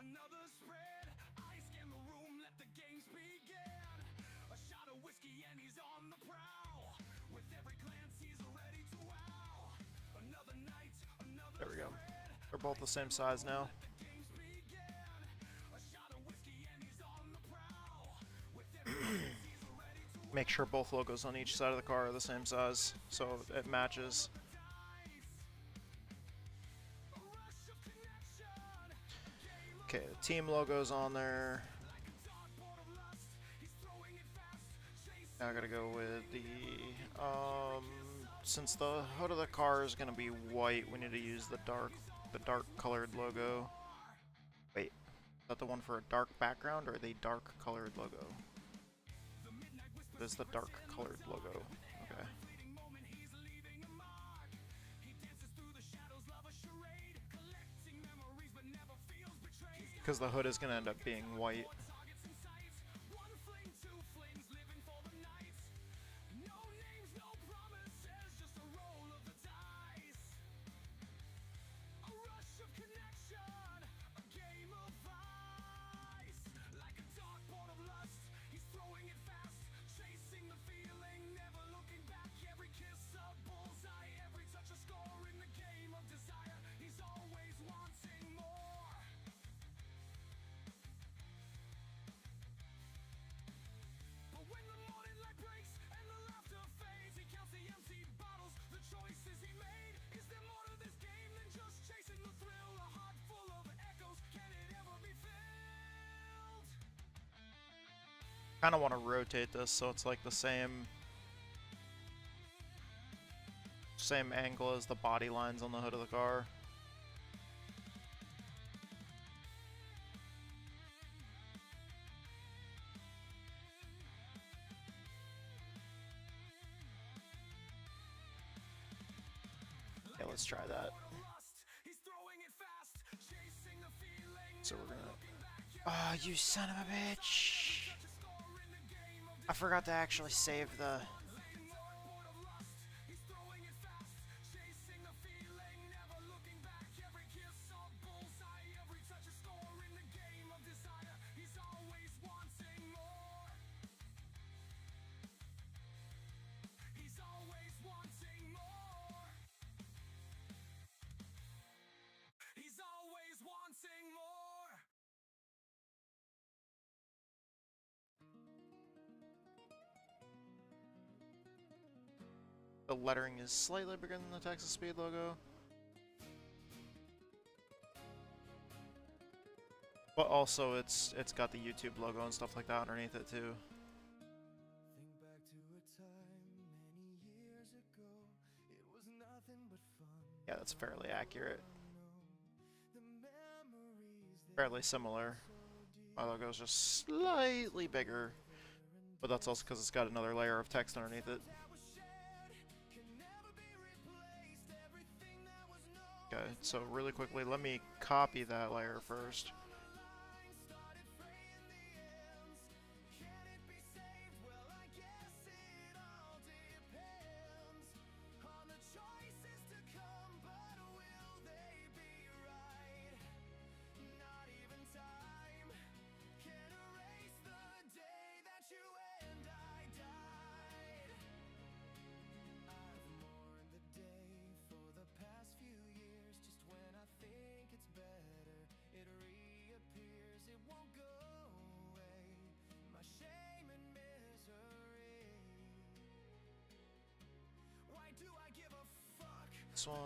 Another spread. I scan the room, let the games begin. A shot of whiskey and he's on the prowl. With every glance he's ready to wow. Another night, another There we go. They're both the same size now. Make sure both logos on each side of the car are the same size so it matches. Okay, the team logo's on there. Now I gotta go with the, since the hood of the car is gonna be white, we need to use the dark colored logo. Wait, is that the one for a dark background or the dark colored logo? It is the dark colored logo. Okay. Because the hood is gonna end up being white. Kind of want to rotate this so it's like the same angle as the body lines on the hood of the car. Yeah, let's try that. So we're gonna... Ah, you son of a bitch! I forgot to actually save the... The lettering is slightly bigger than the Texas Speed logo. But also it's got the YouTube logo and stuff like that underneath it too. Yeah, that's fairly accurate. Fairly similar. My logo is just slightly bigger, but that's also because it's got another layer of text underneath it. Okay, so really quickly, let me copy that layer first. This one.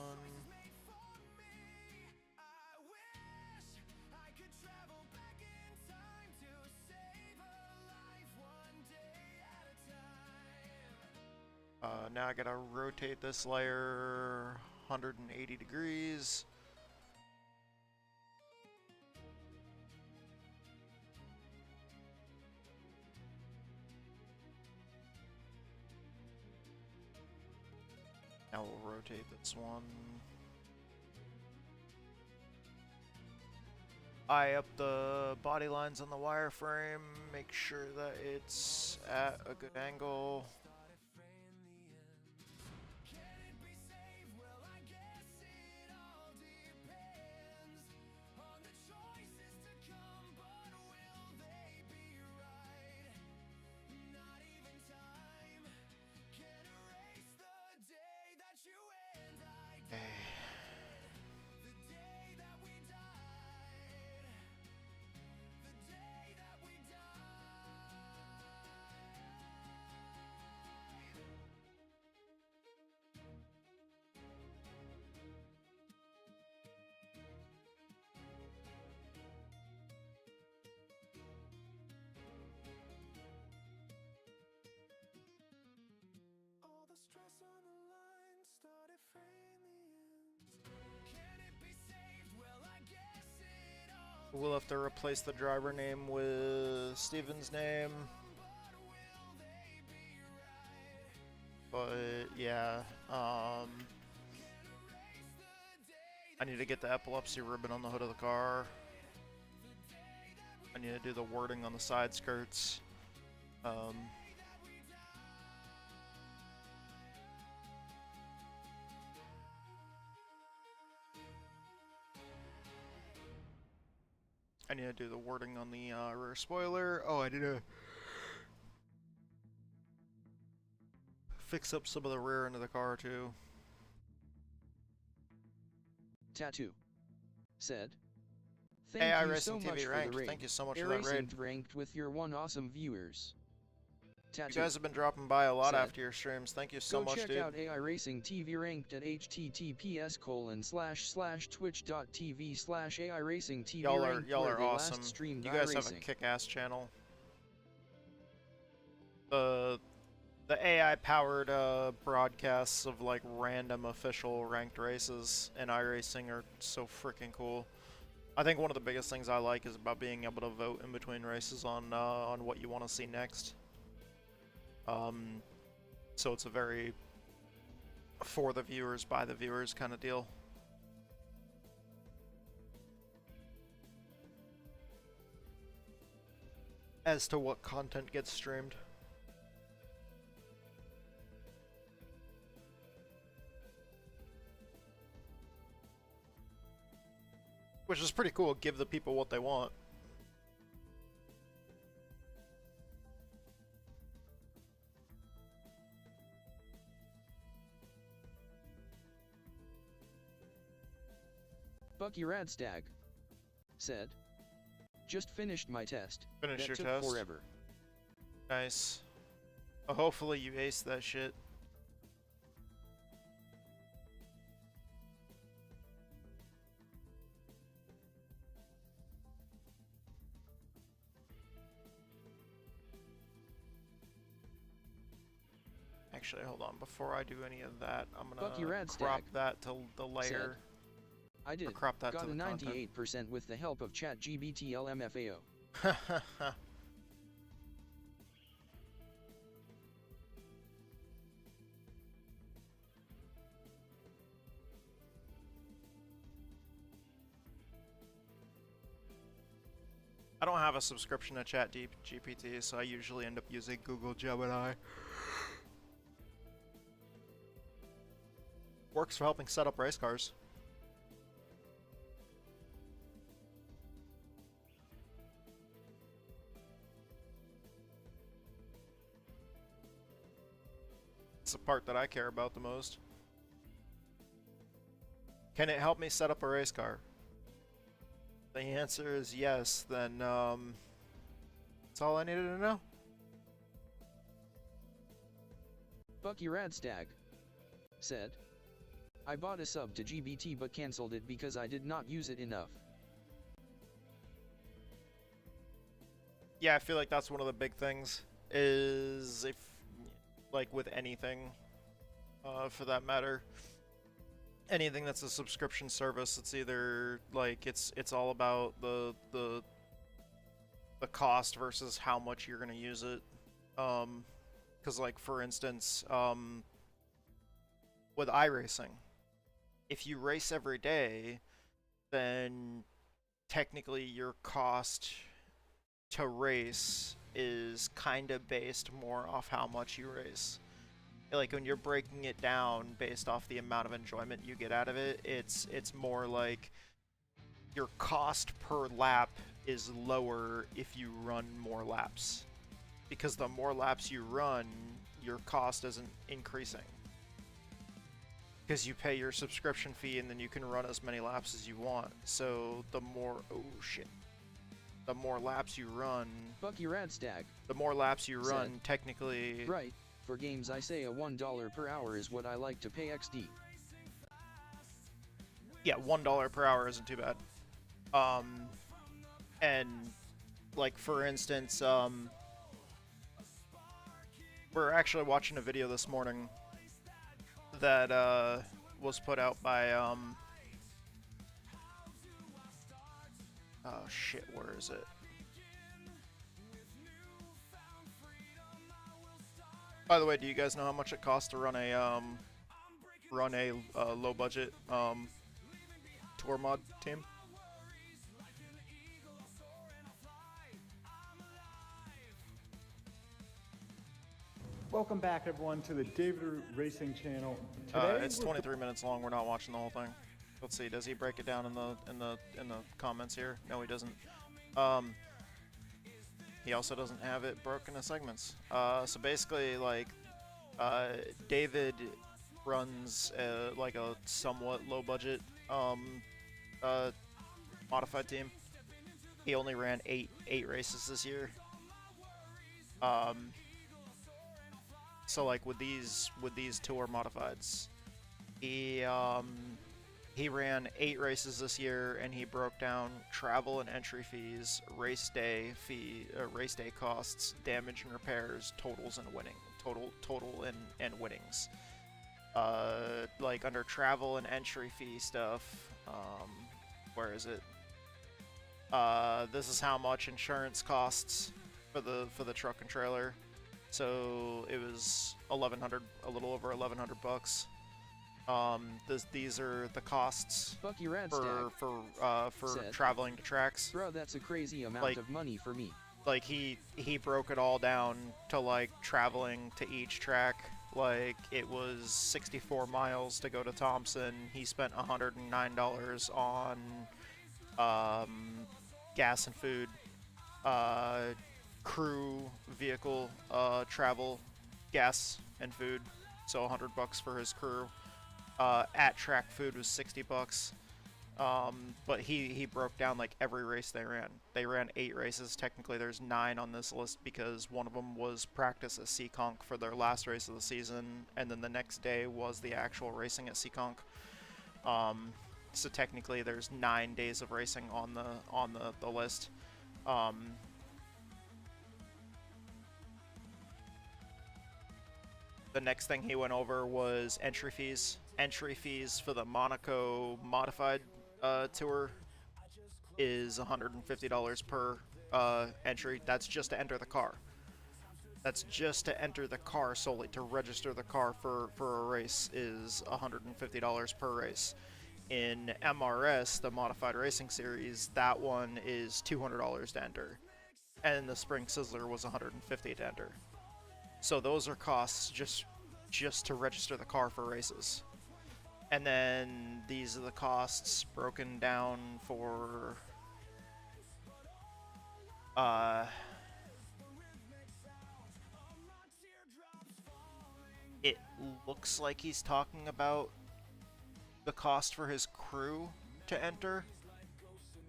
Now I gotta rotate this layer 180 degrees. Now we'll rotate this one. Eye up the body lines on the wireframe, make sure that it's at a good angle. We'll have to replace the driver name with Steven's name. But yeah, I need to get the epilepsy ribbon on the hood of the car. I need to do the wording on the side skirts. I need to do the wording on the rear spoiler. Oh, I need to fix up some of the rear end of the car too. Tattoo said, AI "Thank you Racing so much TV for ranked. the raid. Thank you so much AI for that Racing raid. ranked with your one awesome viewers." You guys have been dropping by a lot said, after your streams. Thank you so Go much, check dude. out AI Racing TV ranked at https://twitch.tv/AI Racing TV Y'all ranked, are where they awesome. last streamed You guys have a iRacing. kick-ass channel. The AI powered broadcasts of like random official ranked races in iRacing are so freaking cool. I think one of the biggest things I like is about being able to vote in between races on what you want to see next. So it's a very for the viewers, by the viewers kind of deal. As to what content gets streamed. Which is pretty cool, give the people what they want. Bucky Radstag said, "Just finished my test. Finish that your took test. forever." Nice. Hopefully you ace that shit. Actually, hold on. Before I do any of that, I'm Bucky gonna Radstag crop that to the layer. "I did. Crop that Got to a the content. 98% with the help of ChatGPT LMFAO." I don't have a subscription to ChatGPT, so I usually end up using Google Gemini. Works for helping set up race cars. It's the part that I care about the most. Can it help me set up a race car? The answer is yes, then that's all I needed to know. Bucky Radstag said, "I bought a sub to GBT but cancelled it because I did not use it enough." Yeah, I feel like that's one of the big things, is if, like with anything, for that matter, anything that's a subscription service, it's either like it's all about the cost versus how much you're gonna use it. Because like for instance, with iRacing, if you race every day, then technically your cost to race is kind of based more off how much you race. Like when you're breaking it down based off the amount of enjoyment you get out of it, it's more like your cost per lap is lower if you run more laps. Because the more laps you run, your cost isn't increasing. Because you pay your subscription fee and then you can run as many laps as you want. So the more, oh shit. The more laps you run, Bucky Radstag the more laps you run, said, technically. "Right, for games I say a $1 per hour is what I like to pay XD." Yeah, $1 per hour isn't too bad. And like for instance, we're actually watching a video this morning that was put out by Oh shit, where is it? By the way, do you guys know how much it costs to run a low budget tour mod team? Welcome back, everyone, to the David Racing channel. Today, It's 23 minutes long. We're not watching the whole thing. Let's see. Does he break it down in the comments here? No, he doesn't. He also doesn't have it broken into segments. So basically, like, David runs like a somewhat low budget modified team. He only ran eight races this year. So like with these tour modifieds, he ran 8 races this year, and he broke down travel and entry fees, race day costs, damage and repairs, totals and total and winnings. Like under travel and entry fee stuff, where is it? This is how much insurance costs for the truck and trailer. So it was 1,100, a little over 1,100 bucks. These are the costs for traveling to tracks. Bro, that's a crazy amount Like- of money for me. Like he broke it all down to like traveling to each track. Like it was 64 miles to go to Thompson. He spent $109 on gas and food. Crew, vehicle, travel, gas, and food. So 100 bucks for his crew. At track food was 60 bucks. But he broke down like every race they ran. They ran 8 races. Technically, there's 9 on this list because one of them was practice at Seekonk for their last race of the season, and then the next day was the actual racing at Seekonk. So technically, there's 9 days of racing on the list. The next thing he went over was entry fees. Entry fees for the Monaco modified tour is $150 per entry. That's just to enter the car. That's just to enter the car solely. To register the car for a race is $150 per race. In MRS, the Modified Racing Series, that one is $200 to enter. And the Spring Sizzler was $150 to enter. So those are costs just to register the car for races. And then these are the costs broken down for it looks like he's talking about the cost for his crew to enter.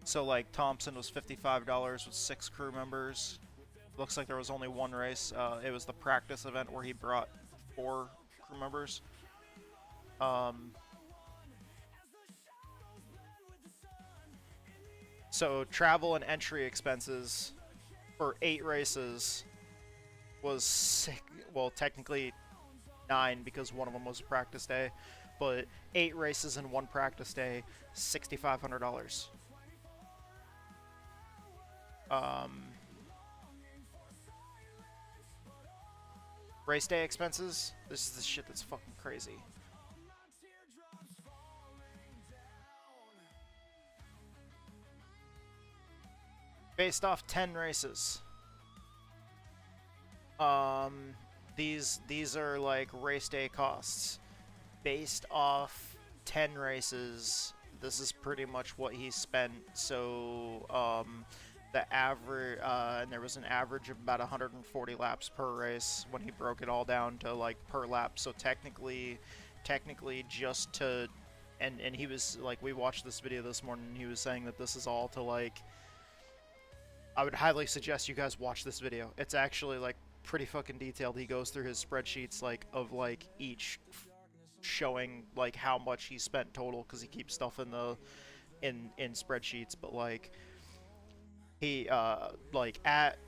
So like Thompson was $55 with 6 crew members. Looks like there was only one race. It was the practice event where he brought 4 crew members. So travel and entry expenses for 8 races was sick. Well, technically 9 because one of them was a practice day, but 8 races in one practice day, $6,500. Race day expenses. This is the shit that's fucking crazy. Based off 10 races. These are like race day costs. Based off 10 races, this is pretty much what he spent. So, the average, and there was an average of about 140 laps per race when he broke it all down to like per lap. So technically just to, and he was like, we watched this video this morning, and he was saying that this is all to like, I would highly suggest you guys watch this video. It's actually like pretty fucking detailed. He goes through his spreadsheets like of like each showing like how much he spent total, because he keeps stuff in the in spreadsheets, but like he like at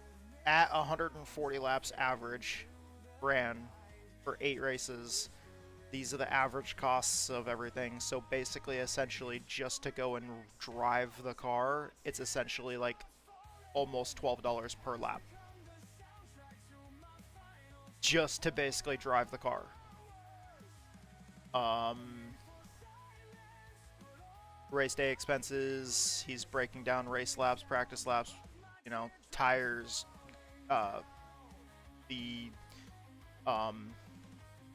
140 laps average ran for 8 races, these are the average costs of everything. So basically, essentially, just to go and drive the car, it's essentially like almost $12 per lap. Just to basically drive the car. Race day expenses, he's breaking down race laps, practice laps, you know, tires, the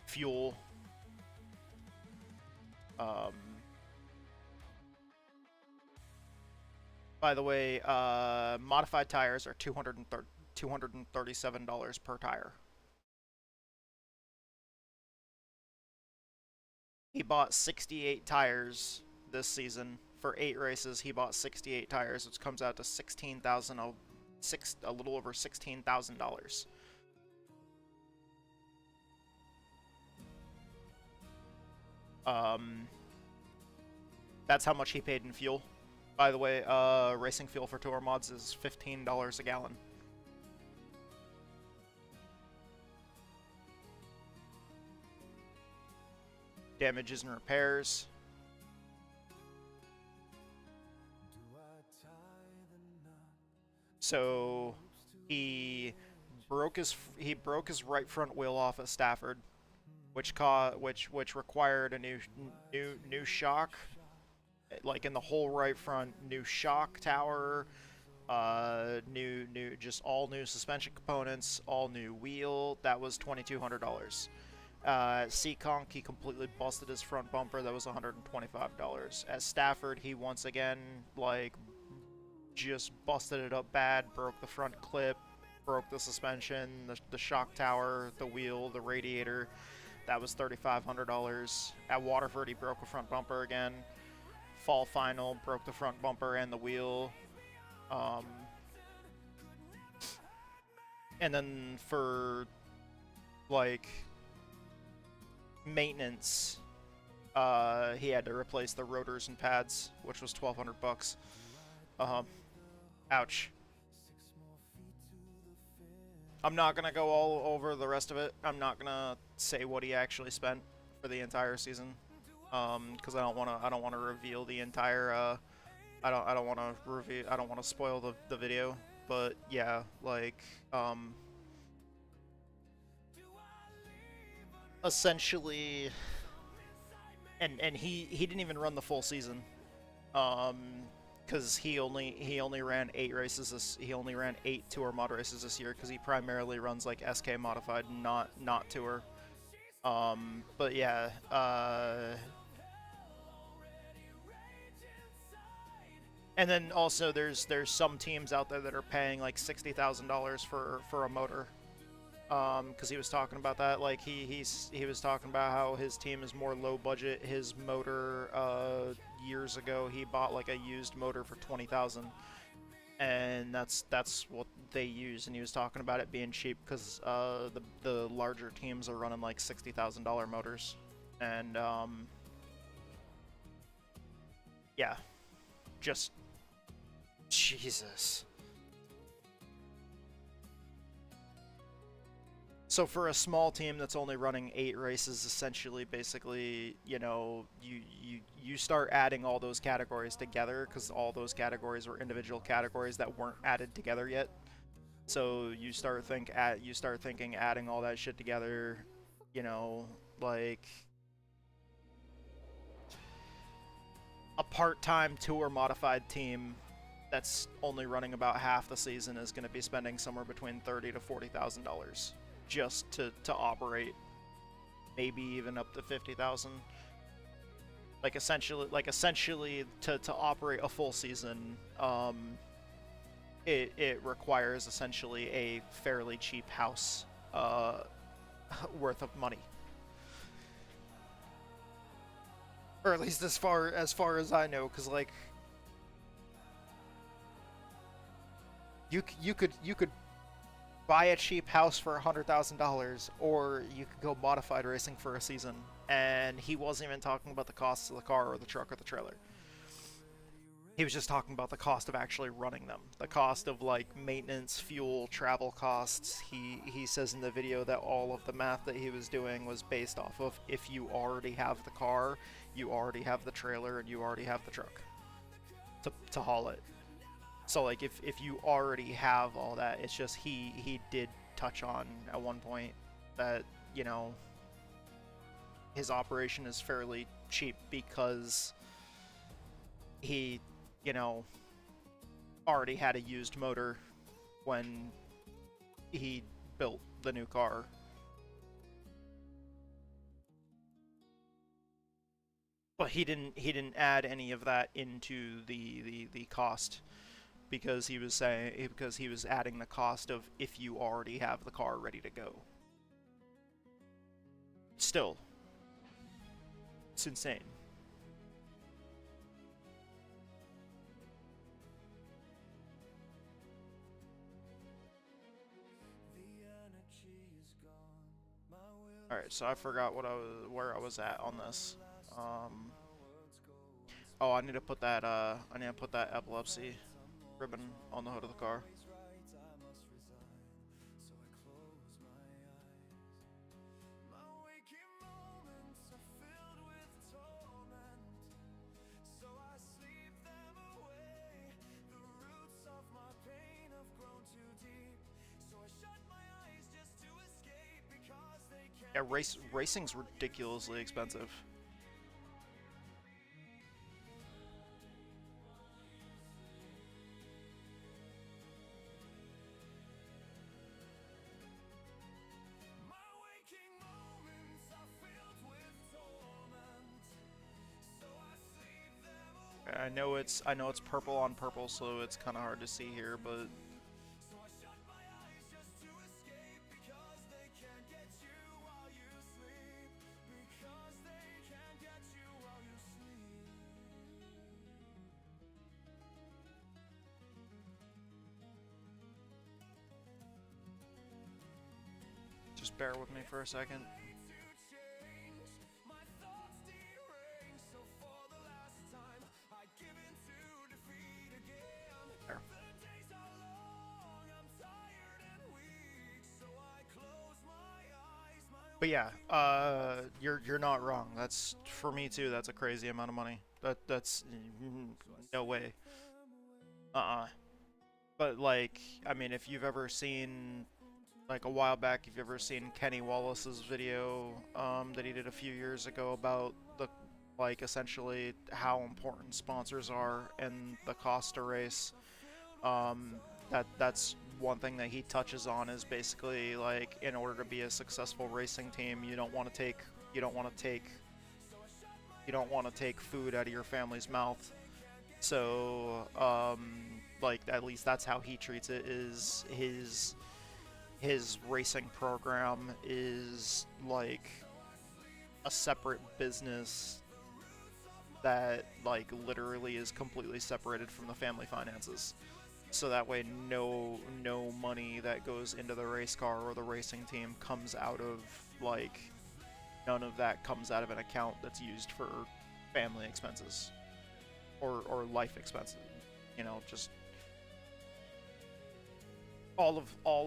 fuel, by the way, modified tires are $237 per tire. He bought 68 tires this season. For 8 races, he bought 68 tires, which comes out to a little over $16,000. That's how much he paid in fuel. By the way, racing fuel for tour mods is $15 a gallon. Damages and repairs. So he broke his right front wheel off at Stafford, which required a new shock, like in the whole right front, new shock tower, just all new suspension components, all new wheel. That was $2,200. Seekonk, he completely busted his front bumper. That was $125. At Stafford, he once again, like, just busted it up bad, broke the front clip, broke the suspension, the shock tower, the wheel, the radiator. That was $3,500. At Waterford, he broke a front bumper again. Fall final, broke the front bumper and the wheel. And then for, like, maintenance, he had to replace the rotors and pads, which was $1,200. Ouch. I'm not gonna go all over the rest of it. I'm not gonna say what he actually spent for the entire season, because I don't want to reveal the entire. I don't want to spoil the video. But yeah, like, essentially, and he didn't even run the full season, because he only ran 8 races. He only ran 8 tour mod races this year, because he primarily runs like SK modified, not tour. But yeah, and then also there's some teams out there that are paying like $60,000 for a motor. Because he was talking about that, like he was talking about how his team is more low budget. His motor, years ago, he bought like a used motor for $20,000, and that's what they use. And he was talking about it being cheap because the larger teams are running like $60,000 motors, and yeah, just Jesus. So for a small team that's only running 8 races, essentially, basically, you know, you start adding all those categories together, because all those categories were individual categories that weren't added together yet. So you start thinking adding all that shit together, you know, like a part-time tour modified team that's only running about half the season is going to be spending somewhere between $30,000 to $40,000 just to operate, maybe even up to $50,000. Like essentially to operate a full season, it requires essentially a fairly cheap house worth of money. Or at least as far as I know, because like you could buy a cheap house for $100,000, or you could go modified racing for a season. And he wasn't even talking about the costs of the car or the truck or the trailer. He was just talking about the cost of actually running them, the cost of like maintenance, fuel, travel costs. He says in the video that all of the math that he was doing was based off of if you already have the car, you already have the trailer, and you already have the truck to haul it. So like if you already have all that, it's just he did touch on at one point that, you know, his operation is fairly cheap because he, you know, already had a used motor when he built the new car. But he didn't add any of that into the cost, because he was adding the cost of if you already have the car ready to go. Still, it's insane. Alright, so I forgot where I was at on this. Oh, I need to put that epilepsy ribbon on the hood of the car. Yeah, racing's ridiculously expensive. I know it's purple on purple, so it's kind of hard to see here, but just bear with me for a second. There. But yeah, you're not wrong. That's, for me too, that's a crazy amount of money. That's no way. But like, I mean, if you've ever seen, like a while back, if you've ever seen Kenny Wallace's video that he did a few years ago about the, like, essentially how important sponsors are and the cost to race, that's one thing that he touches on, is basically like, in order to be a successful racing team, you don't want to take food out of your family's mouth. So like, at least that's how he treats it, is his racing program is like a separate business that, like, literally is completely separated from the family finances. So that way no money that goes into the race car or the racing team comes out of, like, none of that comes out of an account that's used for family expenses or life expenses. You know, just all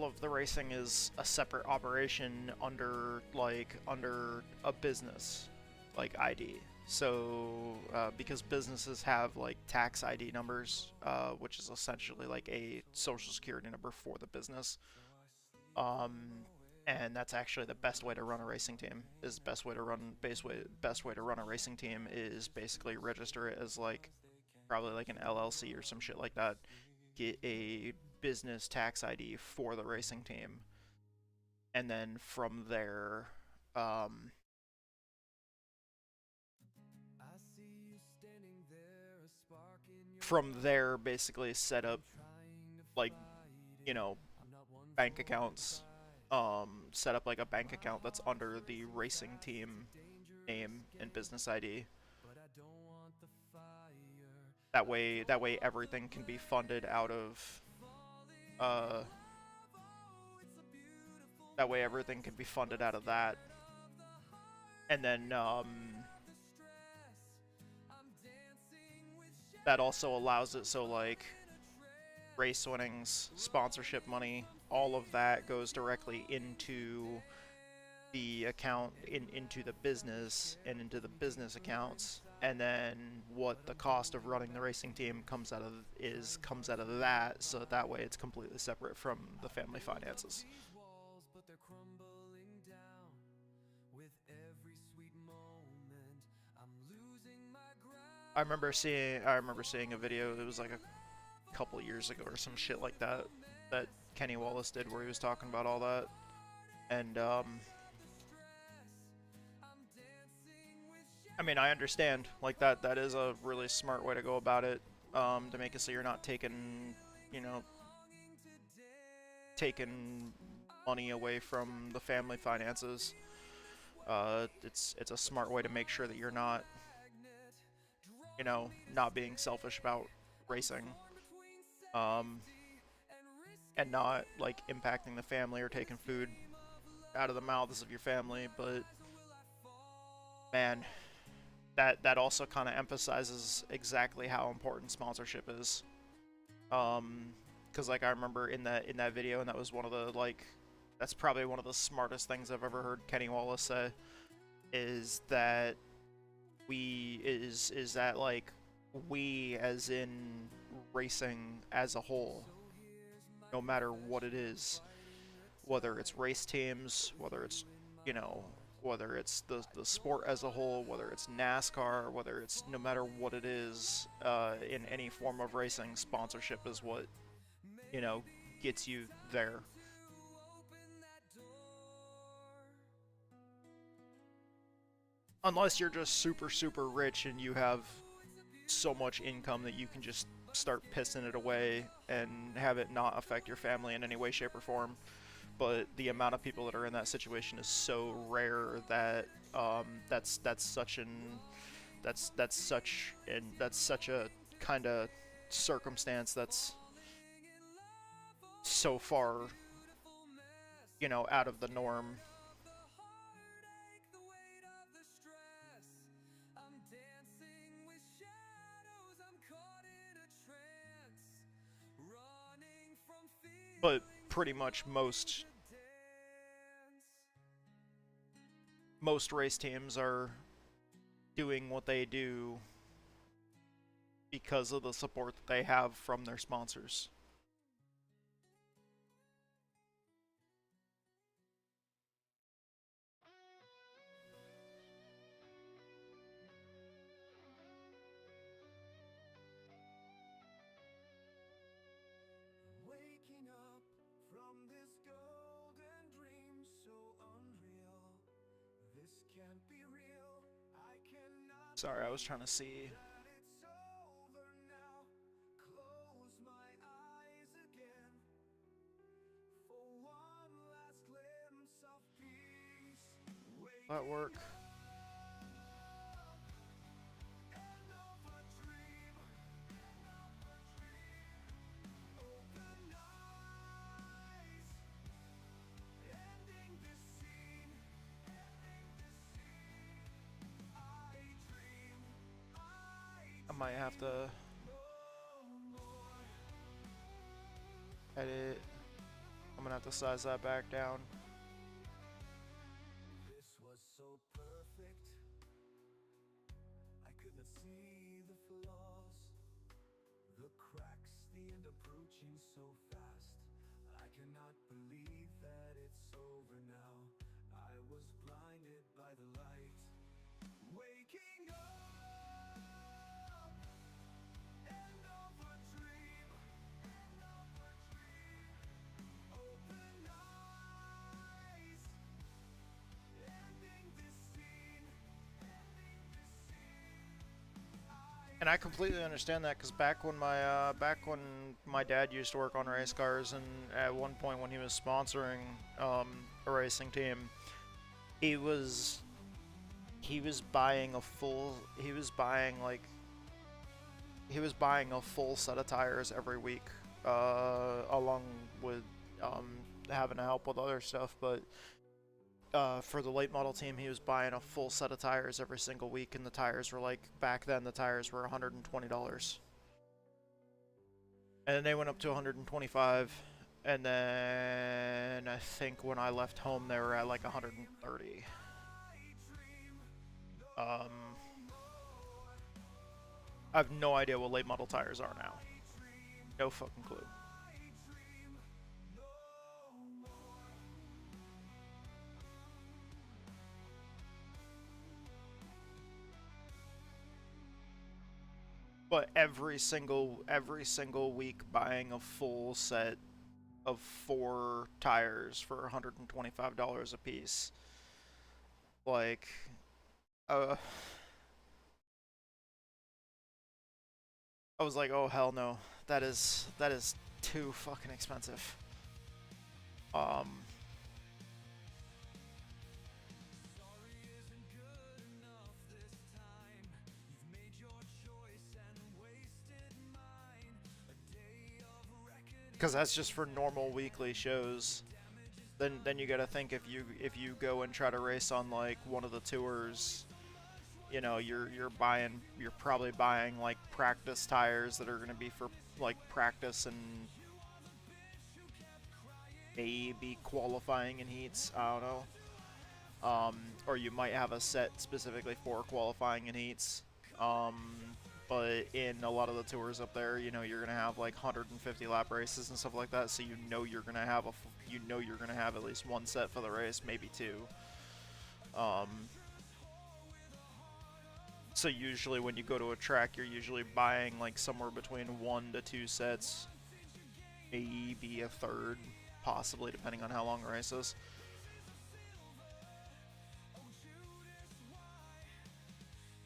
of the racing is a separate operation under a business, like, ID. So because businesses have, like, tax ID numbers, which is essentially like a social security number for the business, and that's actually the best way to run a racing team. Is the best way to run a racing team is basically register it as, like, probably like an LLC or some shit like that. Get a business tax ID for the racing team, and then from there, basically set up, like, you know, bank accounts. Set up like a bank account that's under the racing team name and business ID. That way everything can be funded out of that. And then that also allows it so, like, race winnings, sponsorship money, all of that goes directly into the account, into the business and into the business accounts, and then what the cost of running the racing team comes out of that, so that way it's completely separate from the family finances. I remember seeing a video, it was like a couple years ago or some shit like that, that Kenny Wallace did, where he was talking about all that, and I mean, I understand, like, that is a really smart way to go about it, to make it so you're not taking, you know, taking money away from the family finances. It's a smart way to make sure that you're not, you know, not being selfish about racing, and not, like, impacting the family or taking food out of the mouths of your family. But man, that also kind of emphasizes exactly how important sponsorship is. Because, like, I remember in that video, and that was one of the, like, that's probably one of the smartest things I've ever heard Kenny Wallace say, is that like, we, as in racing as a whole, no matter what it is, whether it's race teams, whether it's, you know, whether it's the sport as a whole, whether it's NASCAR, whether it's, no matter what it is, in any form of racing, sponsorship is what, you know, gets you there. Unless you're just super, super rich and you have so much income that you can just start pissing it away and have it not affect your family in any way, shape, or form. But the amount of people that are in that situation is so rare that that's such a kind of circumstance that's so far, you know, out of the norm. But pretty much most race teams are doing what they do because of the support that they have from their sponsors. Sorry, I was trying to see. That work. I might have to edit. I'm gonna have to size that back down. This was so perfect. I could not see the flaws, the cracks, the end approaching so fast. I cannot believe that it's over now. I was blinded by the light. Waking up. And I completely understand that, because back when my dad used to work on race cars, and at one point when he was sponsoring a racing team, he was buying a full set of tires every week, along with having to help with other stuff. But for the late model team, he was buying a full set of tires every single week, and the tires were, like, back then the tires were $120. and then they went up to 125, and then I think when I left home they were at like 130. I have no idea what late model tires are now. No fucking clue. But every single week buying a full set of 4 tires for $125 a piece. Like, I was like, oh hell no, that is too fucking expensive. Because that's just for normal weekly shows. Then you gotta think if you go and try to race on like one of the tours, you know, you're probably buying like practice tires that are gonna be for like practice and maybe qualifying in heats. I don't know. Or you might have a set specifically for qualifying in heats. But in a lot of the tours up there, you know, you're gonna have like 150 lap races and stuff like that. So you know you're gonna have at least one set for the race, maybe 2. So usually when you go to a track, you're usually buying like somewhere between 1 to 2 sets, maybe a third, possibly, depending on how long a race is.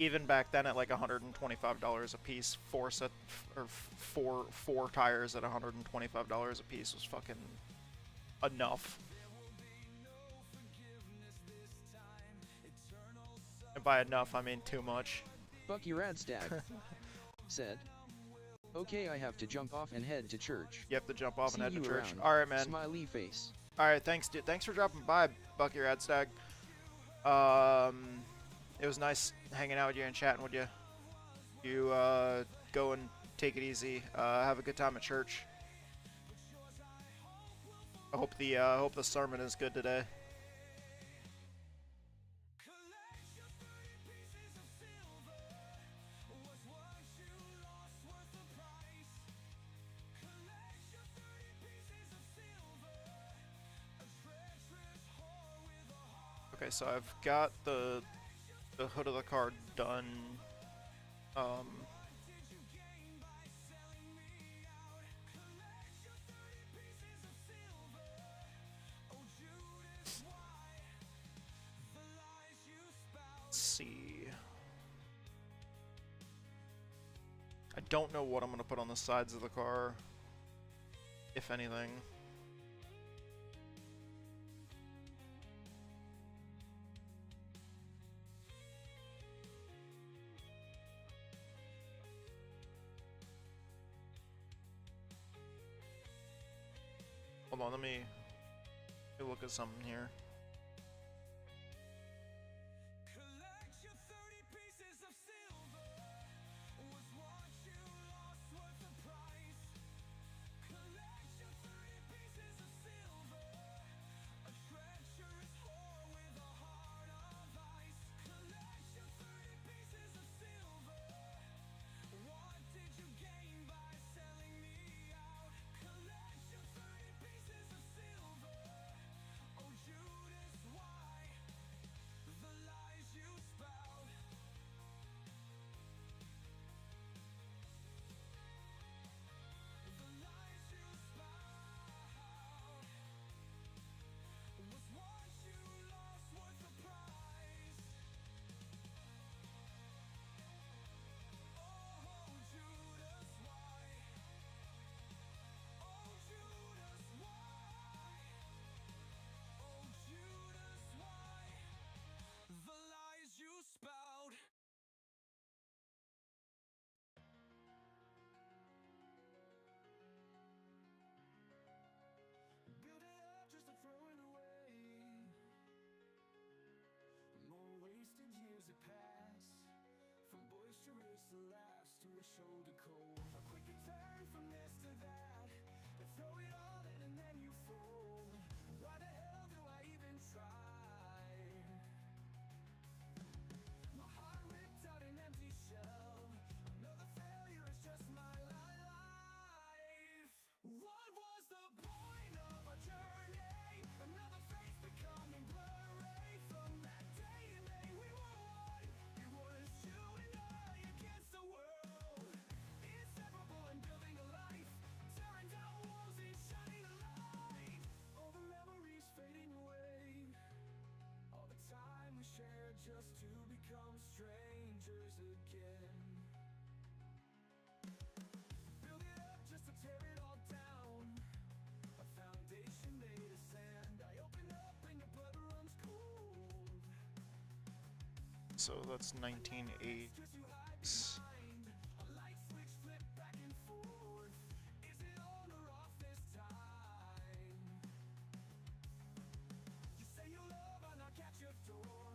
Even back then at like $125 a piece, 4 tires at $125 a piece was fucking enough. And by enough, I mean too much. Bucky Radstag said, "Okay, I have to jump off and head to church. You have to jump off See and head to you church. around. All right, man. Smiley face. All right, thanks, dude. Thanks for dropping by, Bucky Radstag. It was nice hanging out with you and chatting with you. You go and take it easy. Have a good time at church. I hope the sermon is good today. Okay, so I've got the hood of the car done. Let's see. I don't know what I'm gonna put on the sides of the car, if anything. Hold on, let me look at something here. Shoulder cold. A quick turn from this to that. Build it up just to tear it all down. A foundation made of sand. I open up and your blood runs cold. So that's 1980s. A light switch flip back and forth. Is it on or off this time? You say you love, I knock at your door,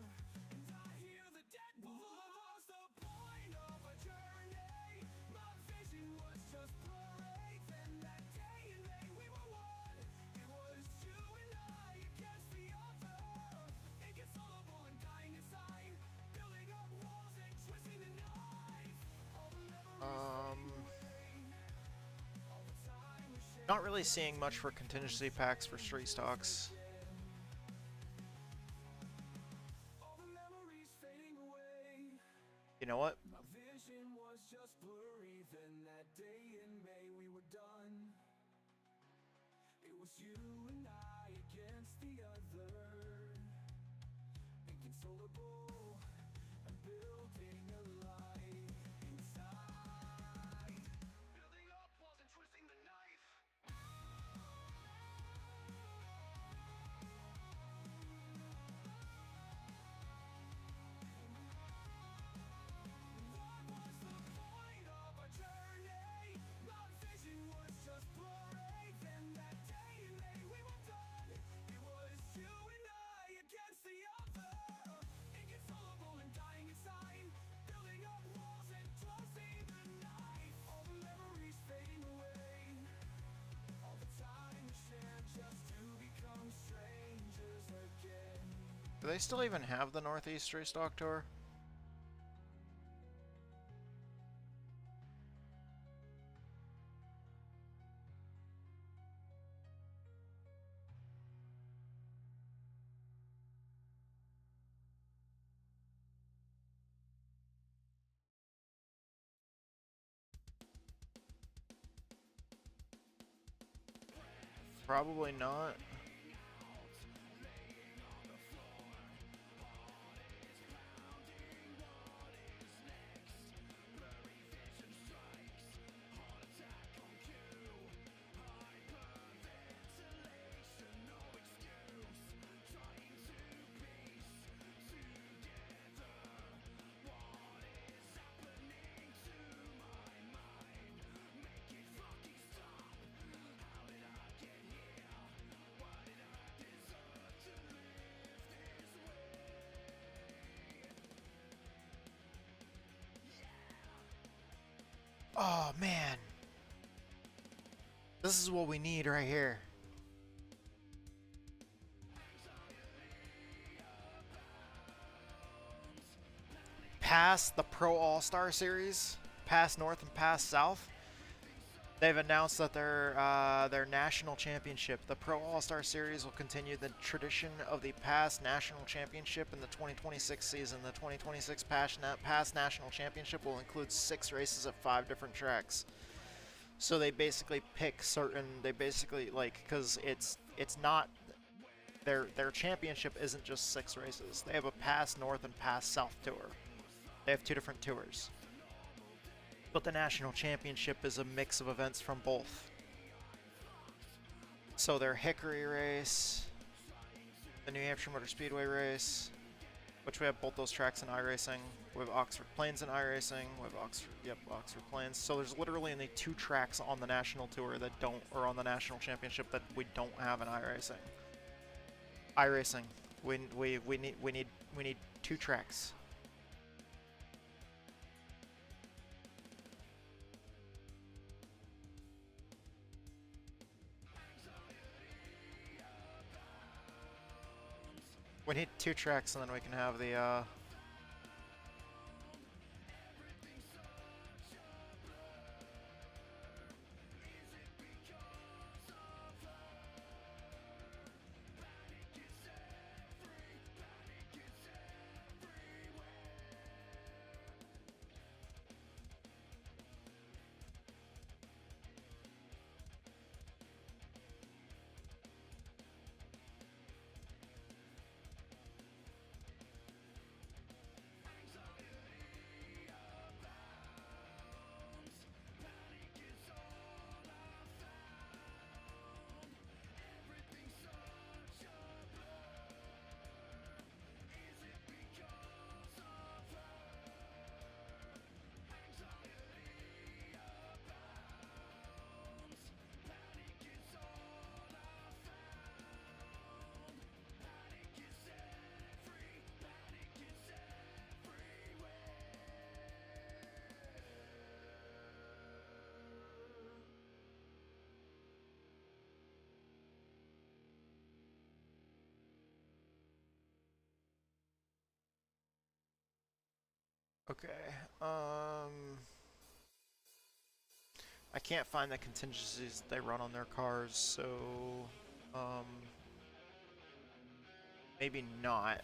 and I hear the dead wolf. What's the point of a journey? My vision was just blurry. Then that day in May we were one. It was you and I against the other. Inconsolable and dying inside. Building up walls and twisting the knife. All the memories all the time we shared. Not really seeing much for contingency packs for street stocks. All the memories fading away. You know what? My vision was just blurry. Then that day in May we were done. It was you and I against the other. Inconsolable and building a life inside. Building up walls and twisting the knife. What was the point of our journey? My vision was just blurry. Then that day in May we were done. It was you and I against the other. Inconsolable and dying inside. Building up walls and tossing the knife. All the memories fading away. All the time we shared just to become strangers again. Do they still even have the Northeast Street Stock Tour? Probably not. Oh man, this is what we need right here. Past the Pro All-Star Series, past North and past South, they've announced that their national championship, the Pro All-Star Series, will continue the tradition of the past national championship in the 2026 season. The 2026 past national championship will include 6 races at 5 different tracks. So they basically pick certain, because it's not, their championship isn't just 6 races. They have a past North and past South tour. They have 2 different tours. But the national championship is a mix of events from both. So their Hickory race, the New Hampshire Motor Speedway race, which we have both those tracks in iRacing. We have Oxford Plains in iRacing. We have Oxford Plains. So there's literally only 2 tracks on the national tour that don't, or on the national championship that we don't have in iRacing. iRacing, we need 2 tracks. We need 2 tracks, and then we can have the Okay. I can't find the contingencies they run on their cars, so maybe not.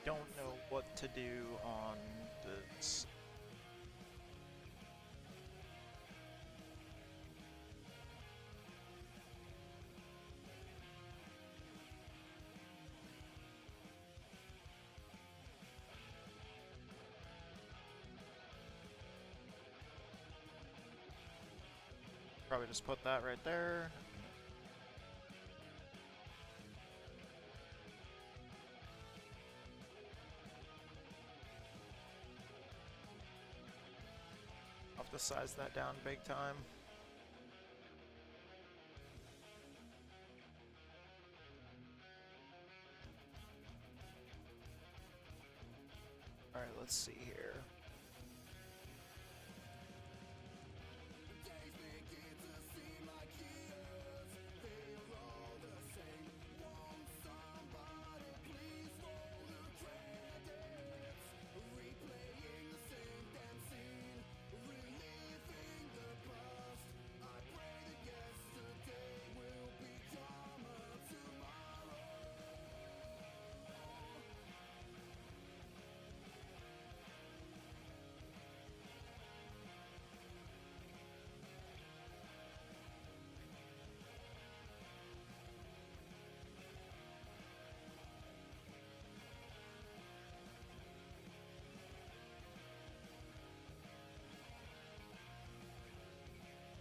Don't know what to do on this. Probably just put that right there. I'll have to size that down big time. Alright, let's see here.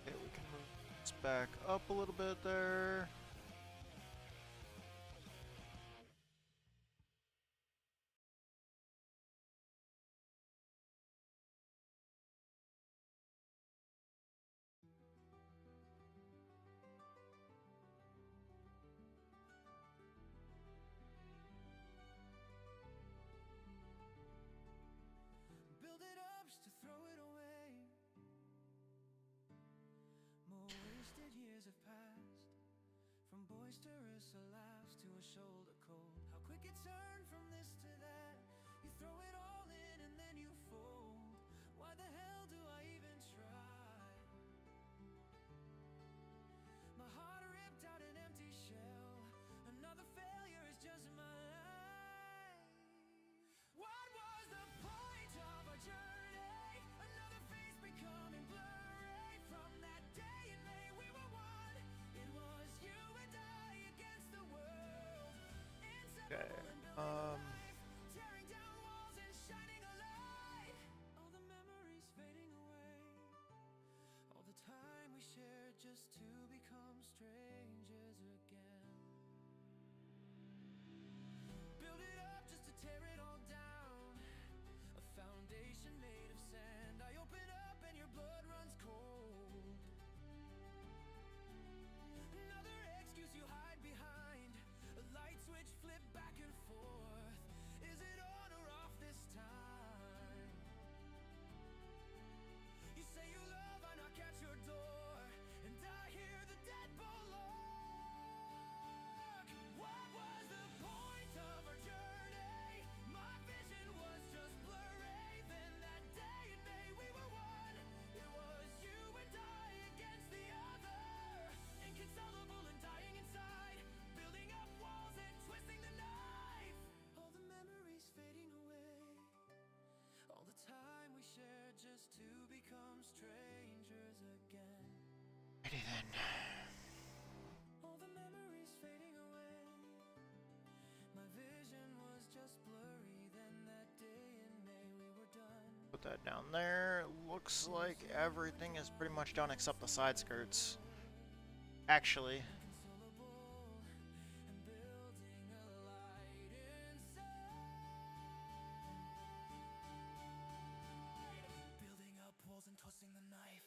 Okay, we can move this back up a little bit there. Build it up just to throw it away. More wasted years have passed, from boisterous laughs to a shoulder cold. How quick it turned from this to that. You throw it all in and then you fold. Why the hell do I even try? My heart ripped out an empty shell. Another failure is just my life. What was the point of our journey? Another face becoming blurry. From that day in May we were one. It was you and I against the world. Okay. put that down there. Looks like everything is pretty much done except the side skirts. Actually. Building up walls and tossing the knife.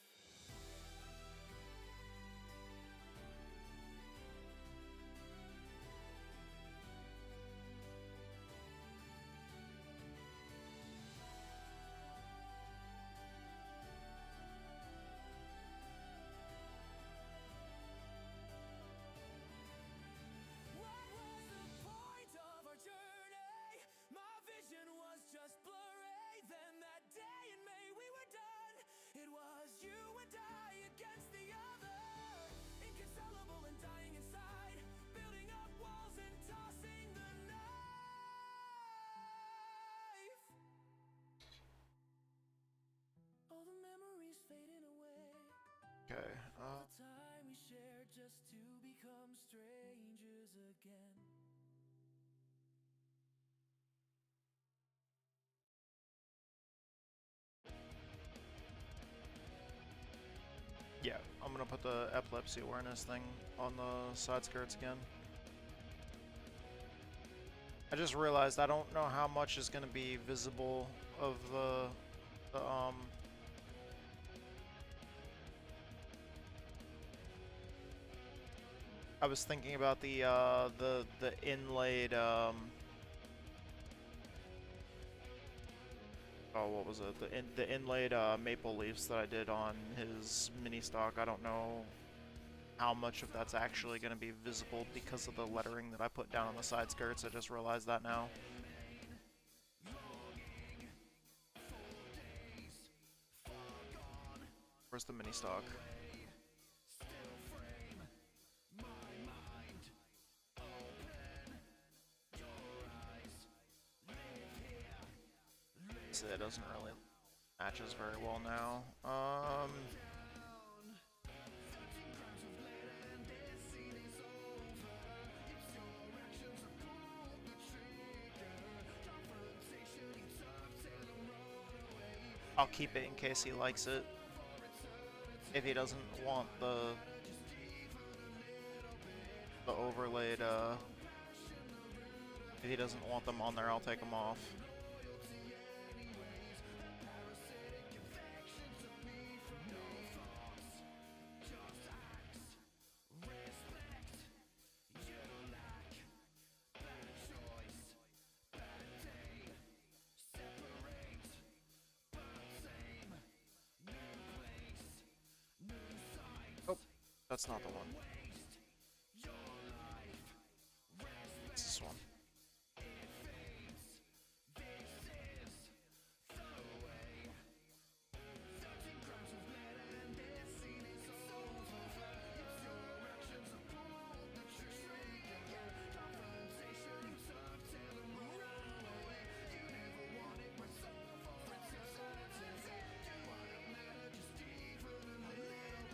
What was the point of our journey? My vision was just blurry. Then that day in May we were done. It was you and I against the other, inconsolable and dying inside, building up walls and tossing the knife. All the memories fading away. Okay. The time we shared just to become strangers again. Yeah, I'm gonna put the epilepsy awareness thing on the side skirts again. I just realized I don't know how much is gonna be visible of the I was thinking about the inlaid oh, what was it? The inlaid maple leaves that I did on his mini stock. I don't know how much of that's actually going to be visible because of the lettering that I put down on the side skirts. I just realized that now. Where's the mini stock? So it doesn't really matches very well now. I'll keep it in case he likes it. If he doesn't want the overlaid, if he doesn't want them on there, I'll take them off. Oh, that's not the one. It's this one.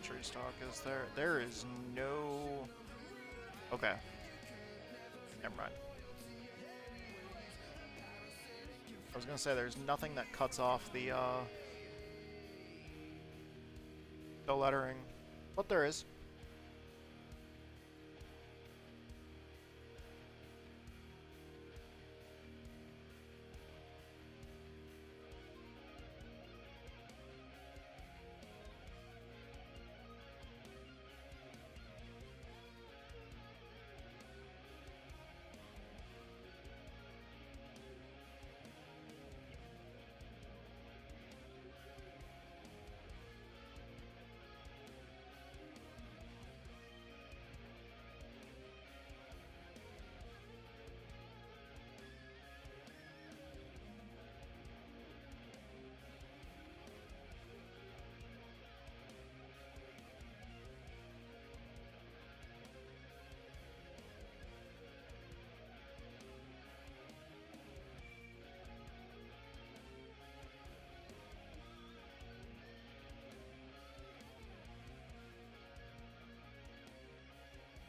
Tree stock is there. There is no. Okay. Never mind. I was gonna say there's nothing that cuts off the lettering, but there is.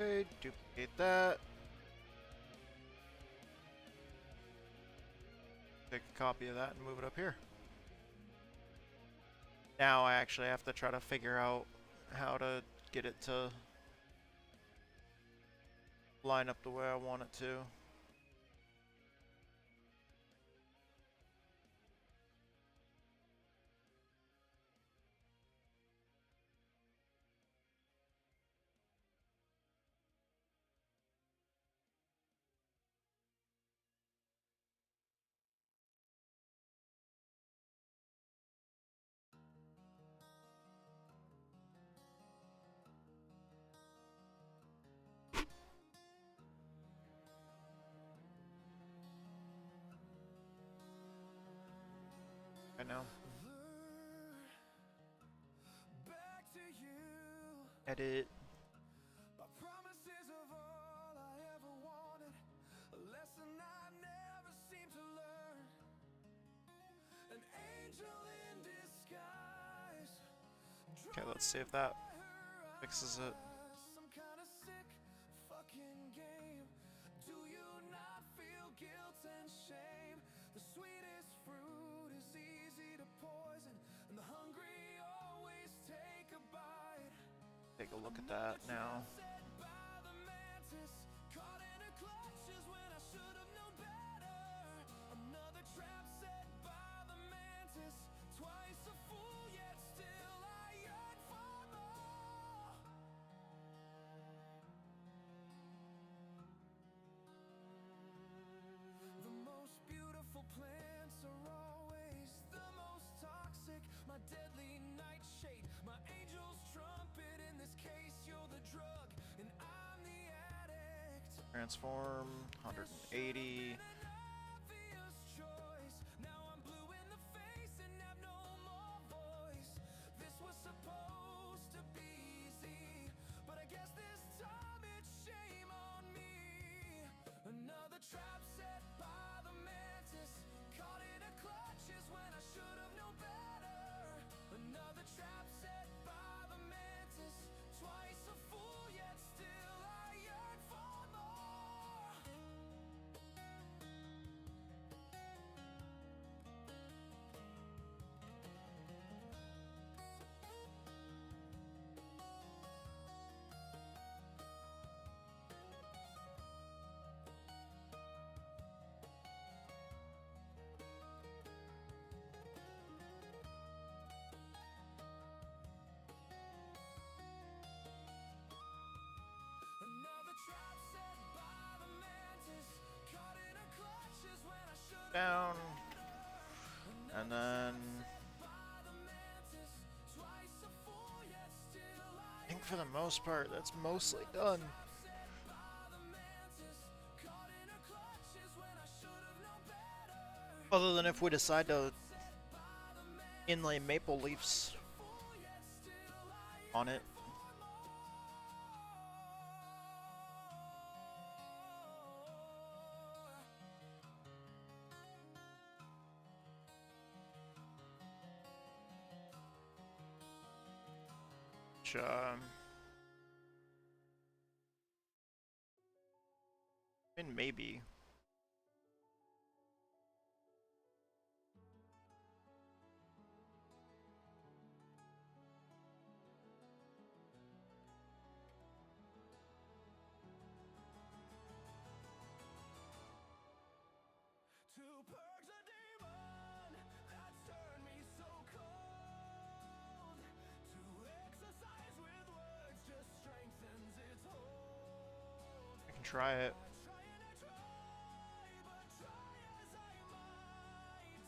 Okay, duplicate that. Take a copy of that and move it up here. Now I actually have to try to figure out how to get it to line up the way I want it to. Right now. Edit. My promises of all I ever wanted, a lesson I never seemed to learn. An angel in disguise. Okay, let's see if that fixes it. Some kind of sick fucking game. Do you not feel guilt and shame? The sweetest fruit is easy to poison, and the hungry always take a bite. Take a look at that now. The most beautiful plants are always the most toxic. My deadly nightshade, my angel's trumpet. In this case, you're the drug, and I'm the addict. Transform 180. Obvious choice. Now I'm blue in the face and have no more voice. This was supposed to be easy, but I guess this time it's shame on me. Another trap set by the mantis, caught in a clutches when I should have known better. Another trap set by the mantis, twice a fool yet still I yearn for more. Another trap set by the mantis, caught in a clutches when I should have Down. And then twice a fool yet still I think for the most part that's mostly done. Other than if we decide to inlay maple leaves on it. Which, I mean, maybe. To purge the demon that's turned me so cold. To exercise with words just strengthens its hold. I can try it. Try and I try, but try as I might.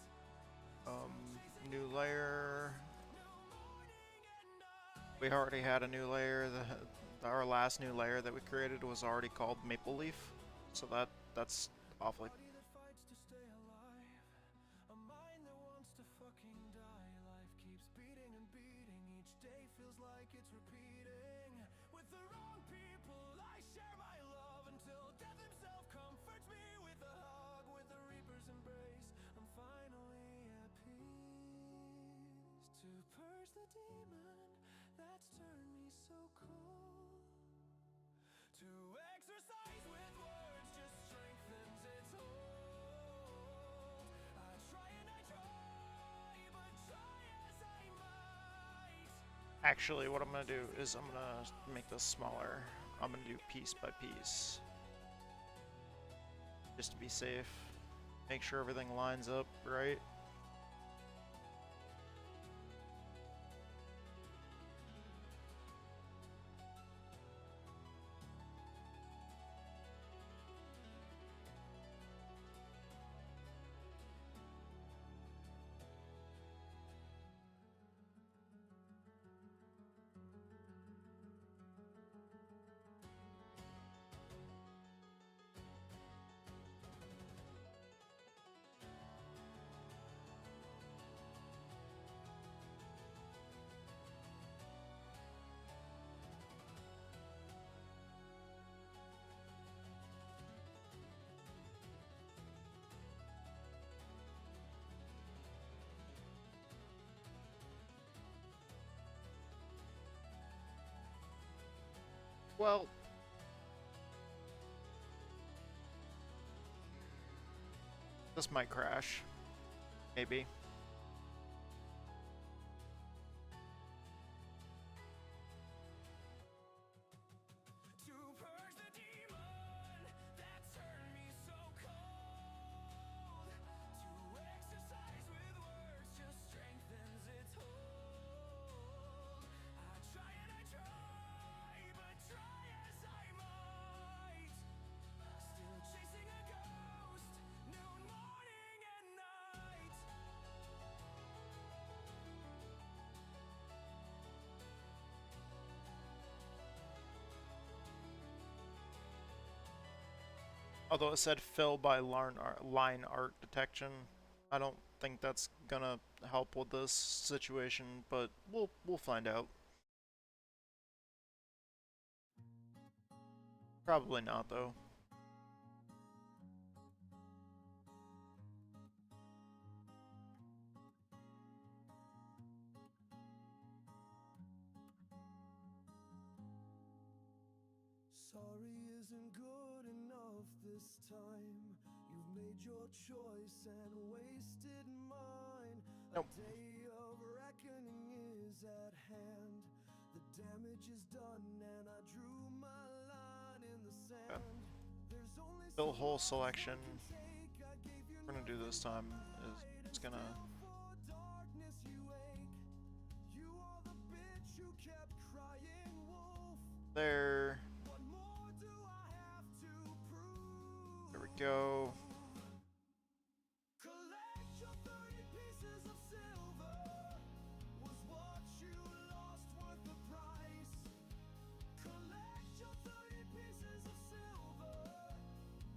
New layer. No morning and night. We already had a new layer. Our last new layer that we created was already called Maple Leaf, so that's awfully. Body that fights to stay alive, a mind that wants to fucking die. Life keeps beating and beating, each day feels like it's repeating. With the wrong people I share my love, until death himself comforts me with a hug. With the reaper's embrace, I'm finally at peace. To purge the demon that's turned me so cold. To exercise with words just strengthens its hold. I try and I try, but try as I might. Actually, what I'm gonna do is I'm gonna make this smaller. I'm gonna do piece by piece, just to be safe. Make sure everything lines up right. Well, this might crash. Maybe. To purge the demon that turned me so cold. To exercise with words just strengthens its hold. I try and I try, but try as I might. Still chasing a ghost, noon, morning, and night. Although it said fill by line art detection, I don't think that's gonna help with this situation, but we'll find out. Probably not though. Sorry isn't good enough this time. You've made your choice and wasted mine. Nope. A day of reckoning is at hand. The damage is done and I drew my line in the sand. There's only Fill so whole much selection. I can take. I gave you We're gonna do this time. Is it's gonna. for darkness you ache. You are the bitch who kept crying wolf. There. What more do I have to prove? There we go. Collect your 30 pieces of silver. Was what you lost worth the price? Collect your 30 pieces of silver.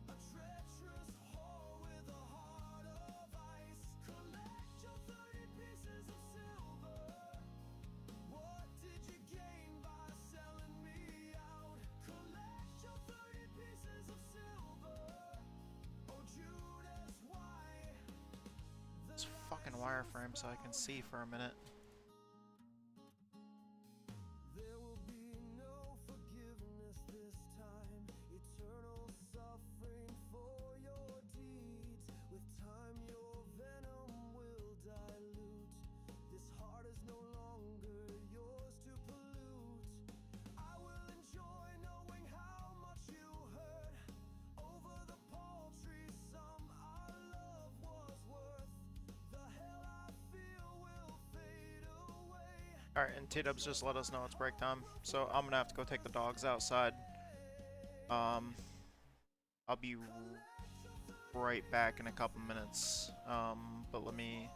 A treacherous whore with a heart of ice. Collect your 30 pieces of silver. What did you gain by selling me out? Collect your 30 pieces of silver. Oh Judas, why? This fucking wireframe so I can see for a minute. There will be no forgiveness this time. Eternal suffering for your deeds. With time your venom will dilute. This heart is no longer yours to pollute. I will enjoy knowing how much you hurt. Over the paltry sum our love was worth. The hell I feel will fade away. Alright, and T-Dubs just let us know it's break time, so I'm gonna have to go take the dogs outside. I'll be right back in a couple minutes, but let me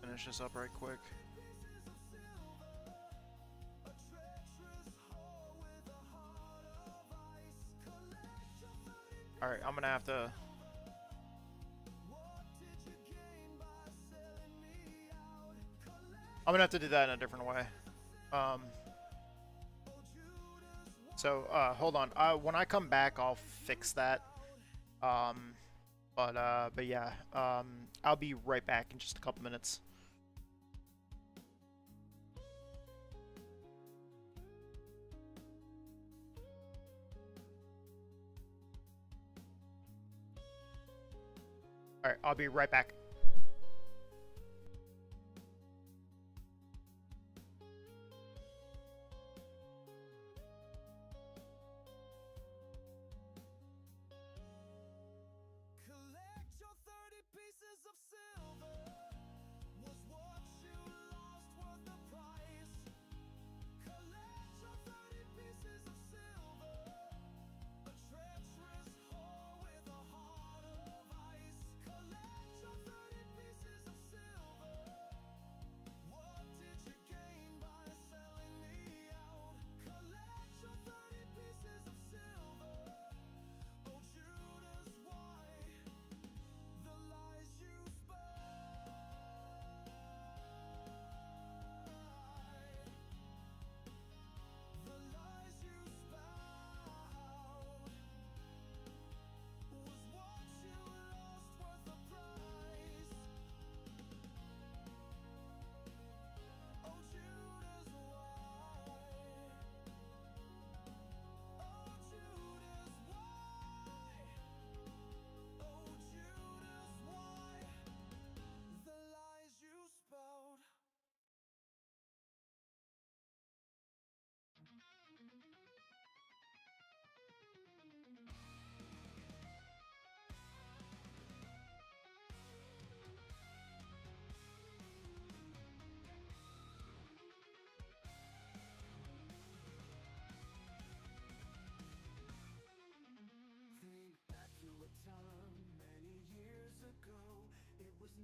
finish this up right quick. Alright, I'm gonna have to... I'm gonna have to do that in a different way. So, hold on. When I come back, I'll fix that. But yeah, I'll be right back in just a couple minutes. Alright, I'll be right back.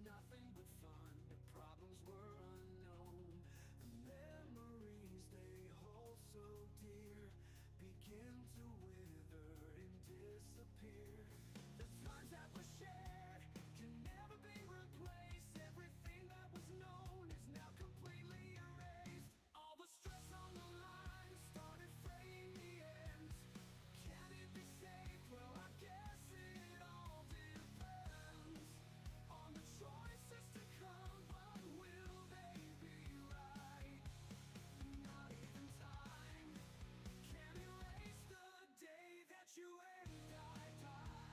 nothing but fun, the problems were unknown. The memories they hold so dear begin to wither and disappear. The times that were shared can never be replaced. Everything that was known is now completely erased. All the stress on the line started fraying the ends. Can it be saved? Well, I guess it all depends on the choices to come. But will they be right? Not even time can erase the day that you and I died.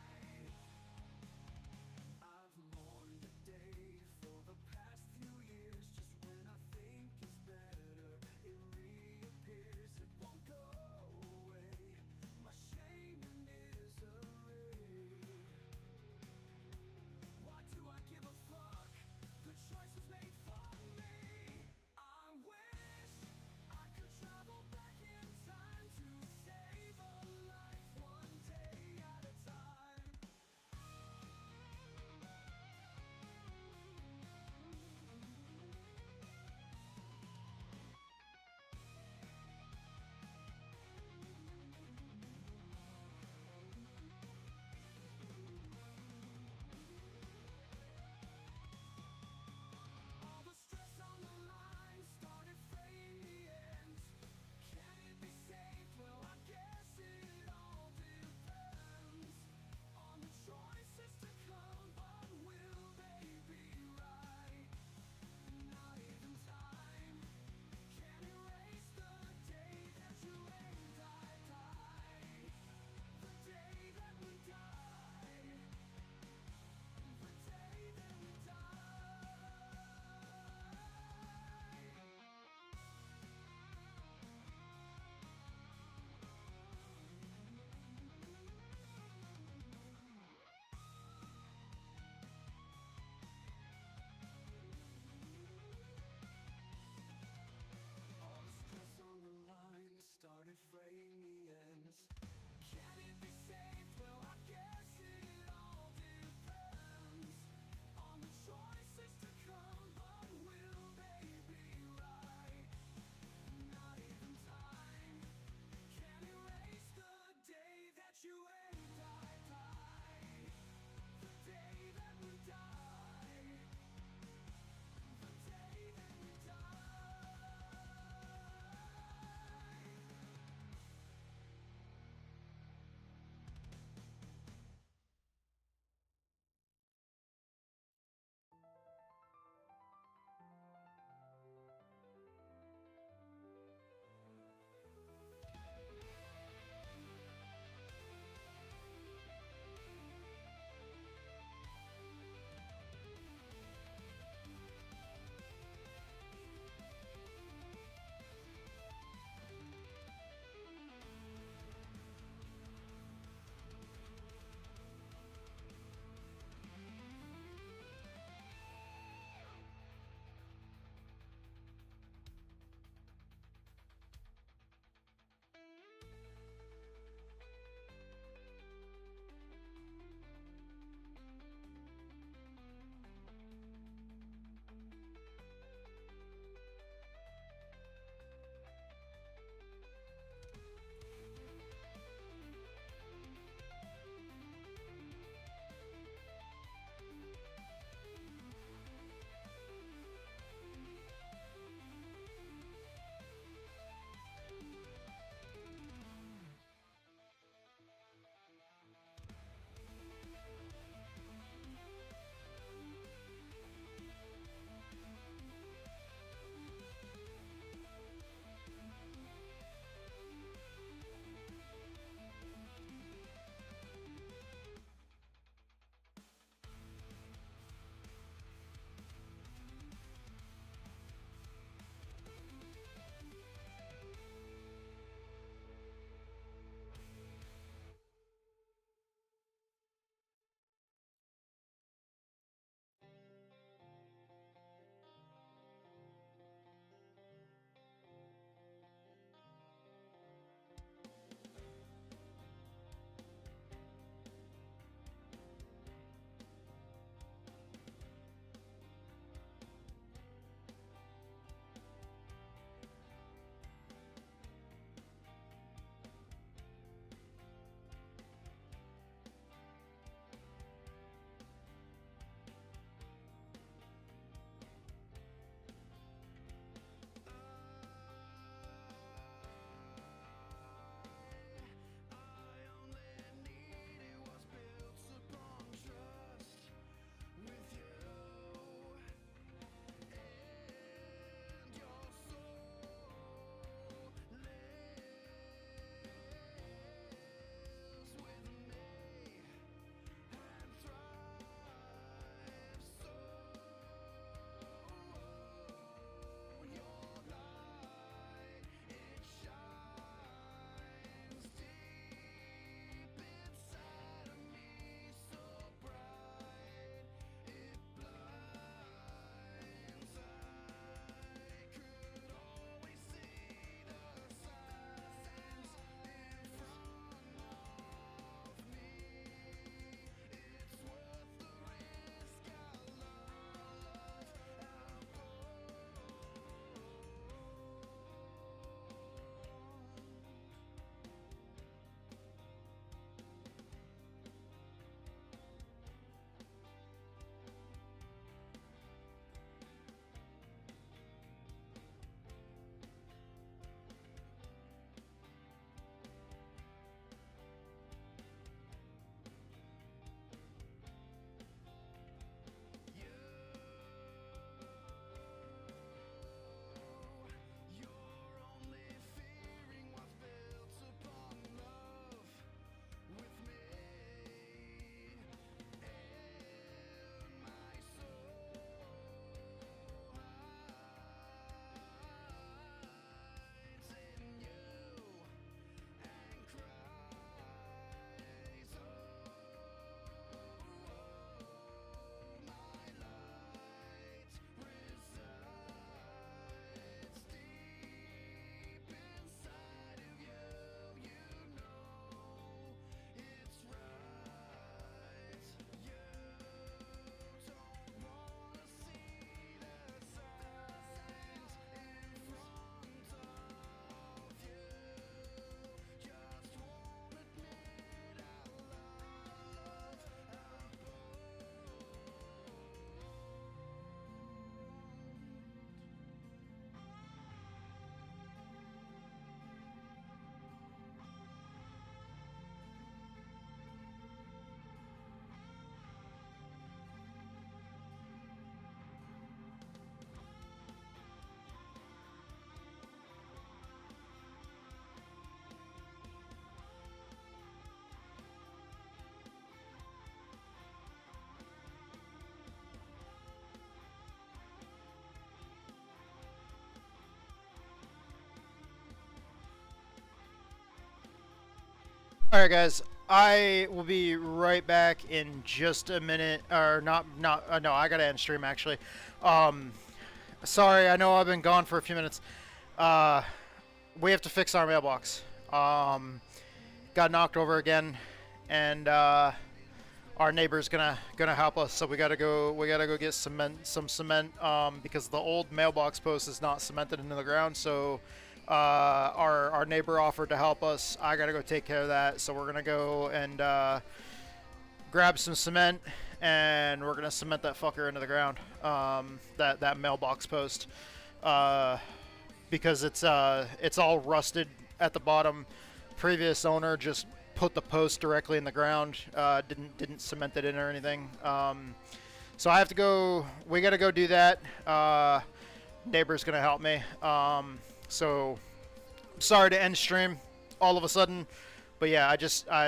All right, guys. I will be right back in just a minute. Or not. No, I gotta end stream actually. Sorry, I know I've been gone for a few minutes. We have to fix our mailbox. Got knocked over again, and our neighbor's gonna help us. So we gotta go get some cement, because the old mailbox post is not cemented into the ground. So our neighbor offered to help us. I gotta go take care of that. So we're gonna go and grab some cement, and we're gonna cement that fucker into the ground. That mailbox post, because it's all rusted at the bottom. Previous owner just put the post directly in the ground. Didn't cement it in or anything. So I have to go. We gotta go do that. Neighbor's gonna help me. So sorry to end stream all of a sudden, but yeah, I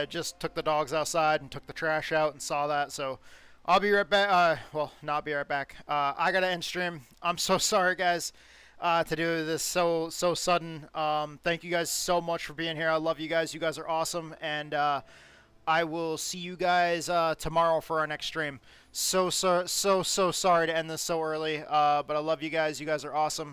just took the dogs outside and took the trash out and saw that. So I'll be right back. Well, not be right back. I gotta end stream. I'm so sorry, guys, to do this so sudden. Thank you guys so much for being here. I love you guys. You guys are awesome, and I will see you guys tomorrow for our next stream. So sorry to end this so early, but I love you guys. You guys are awesome.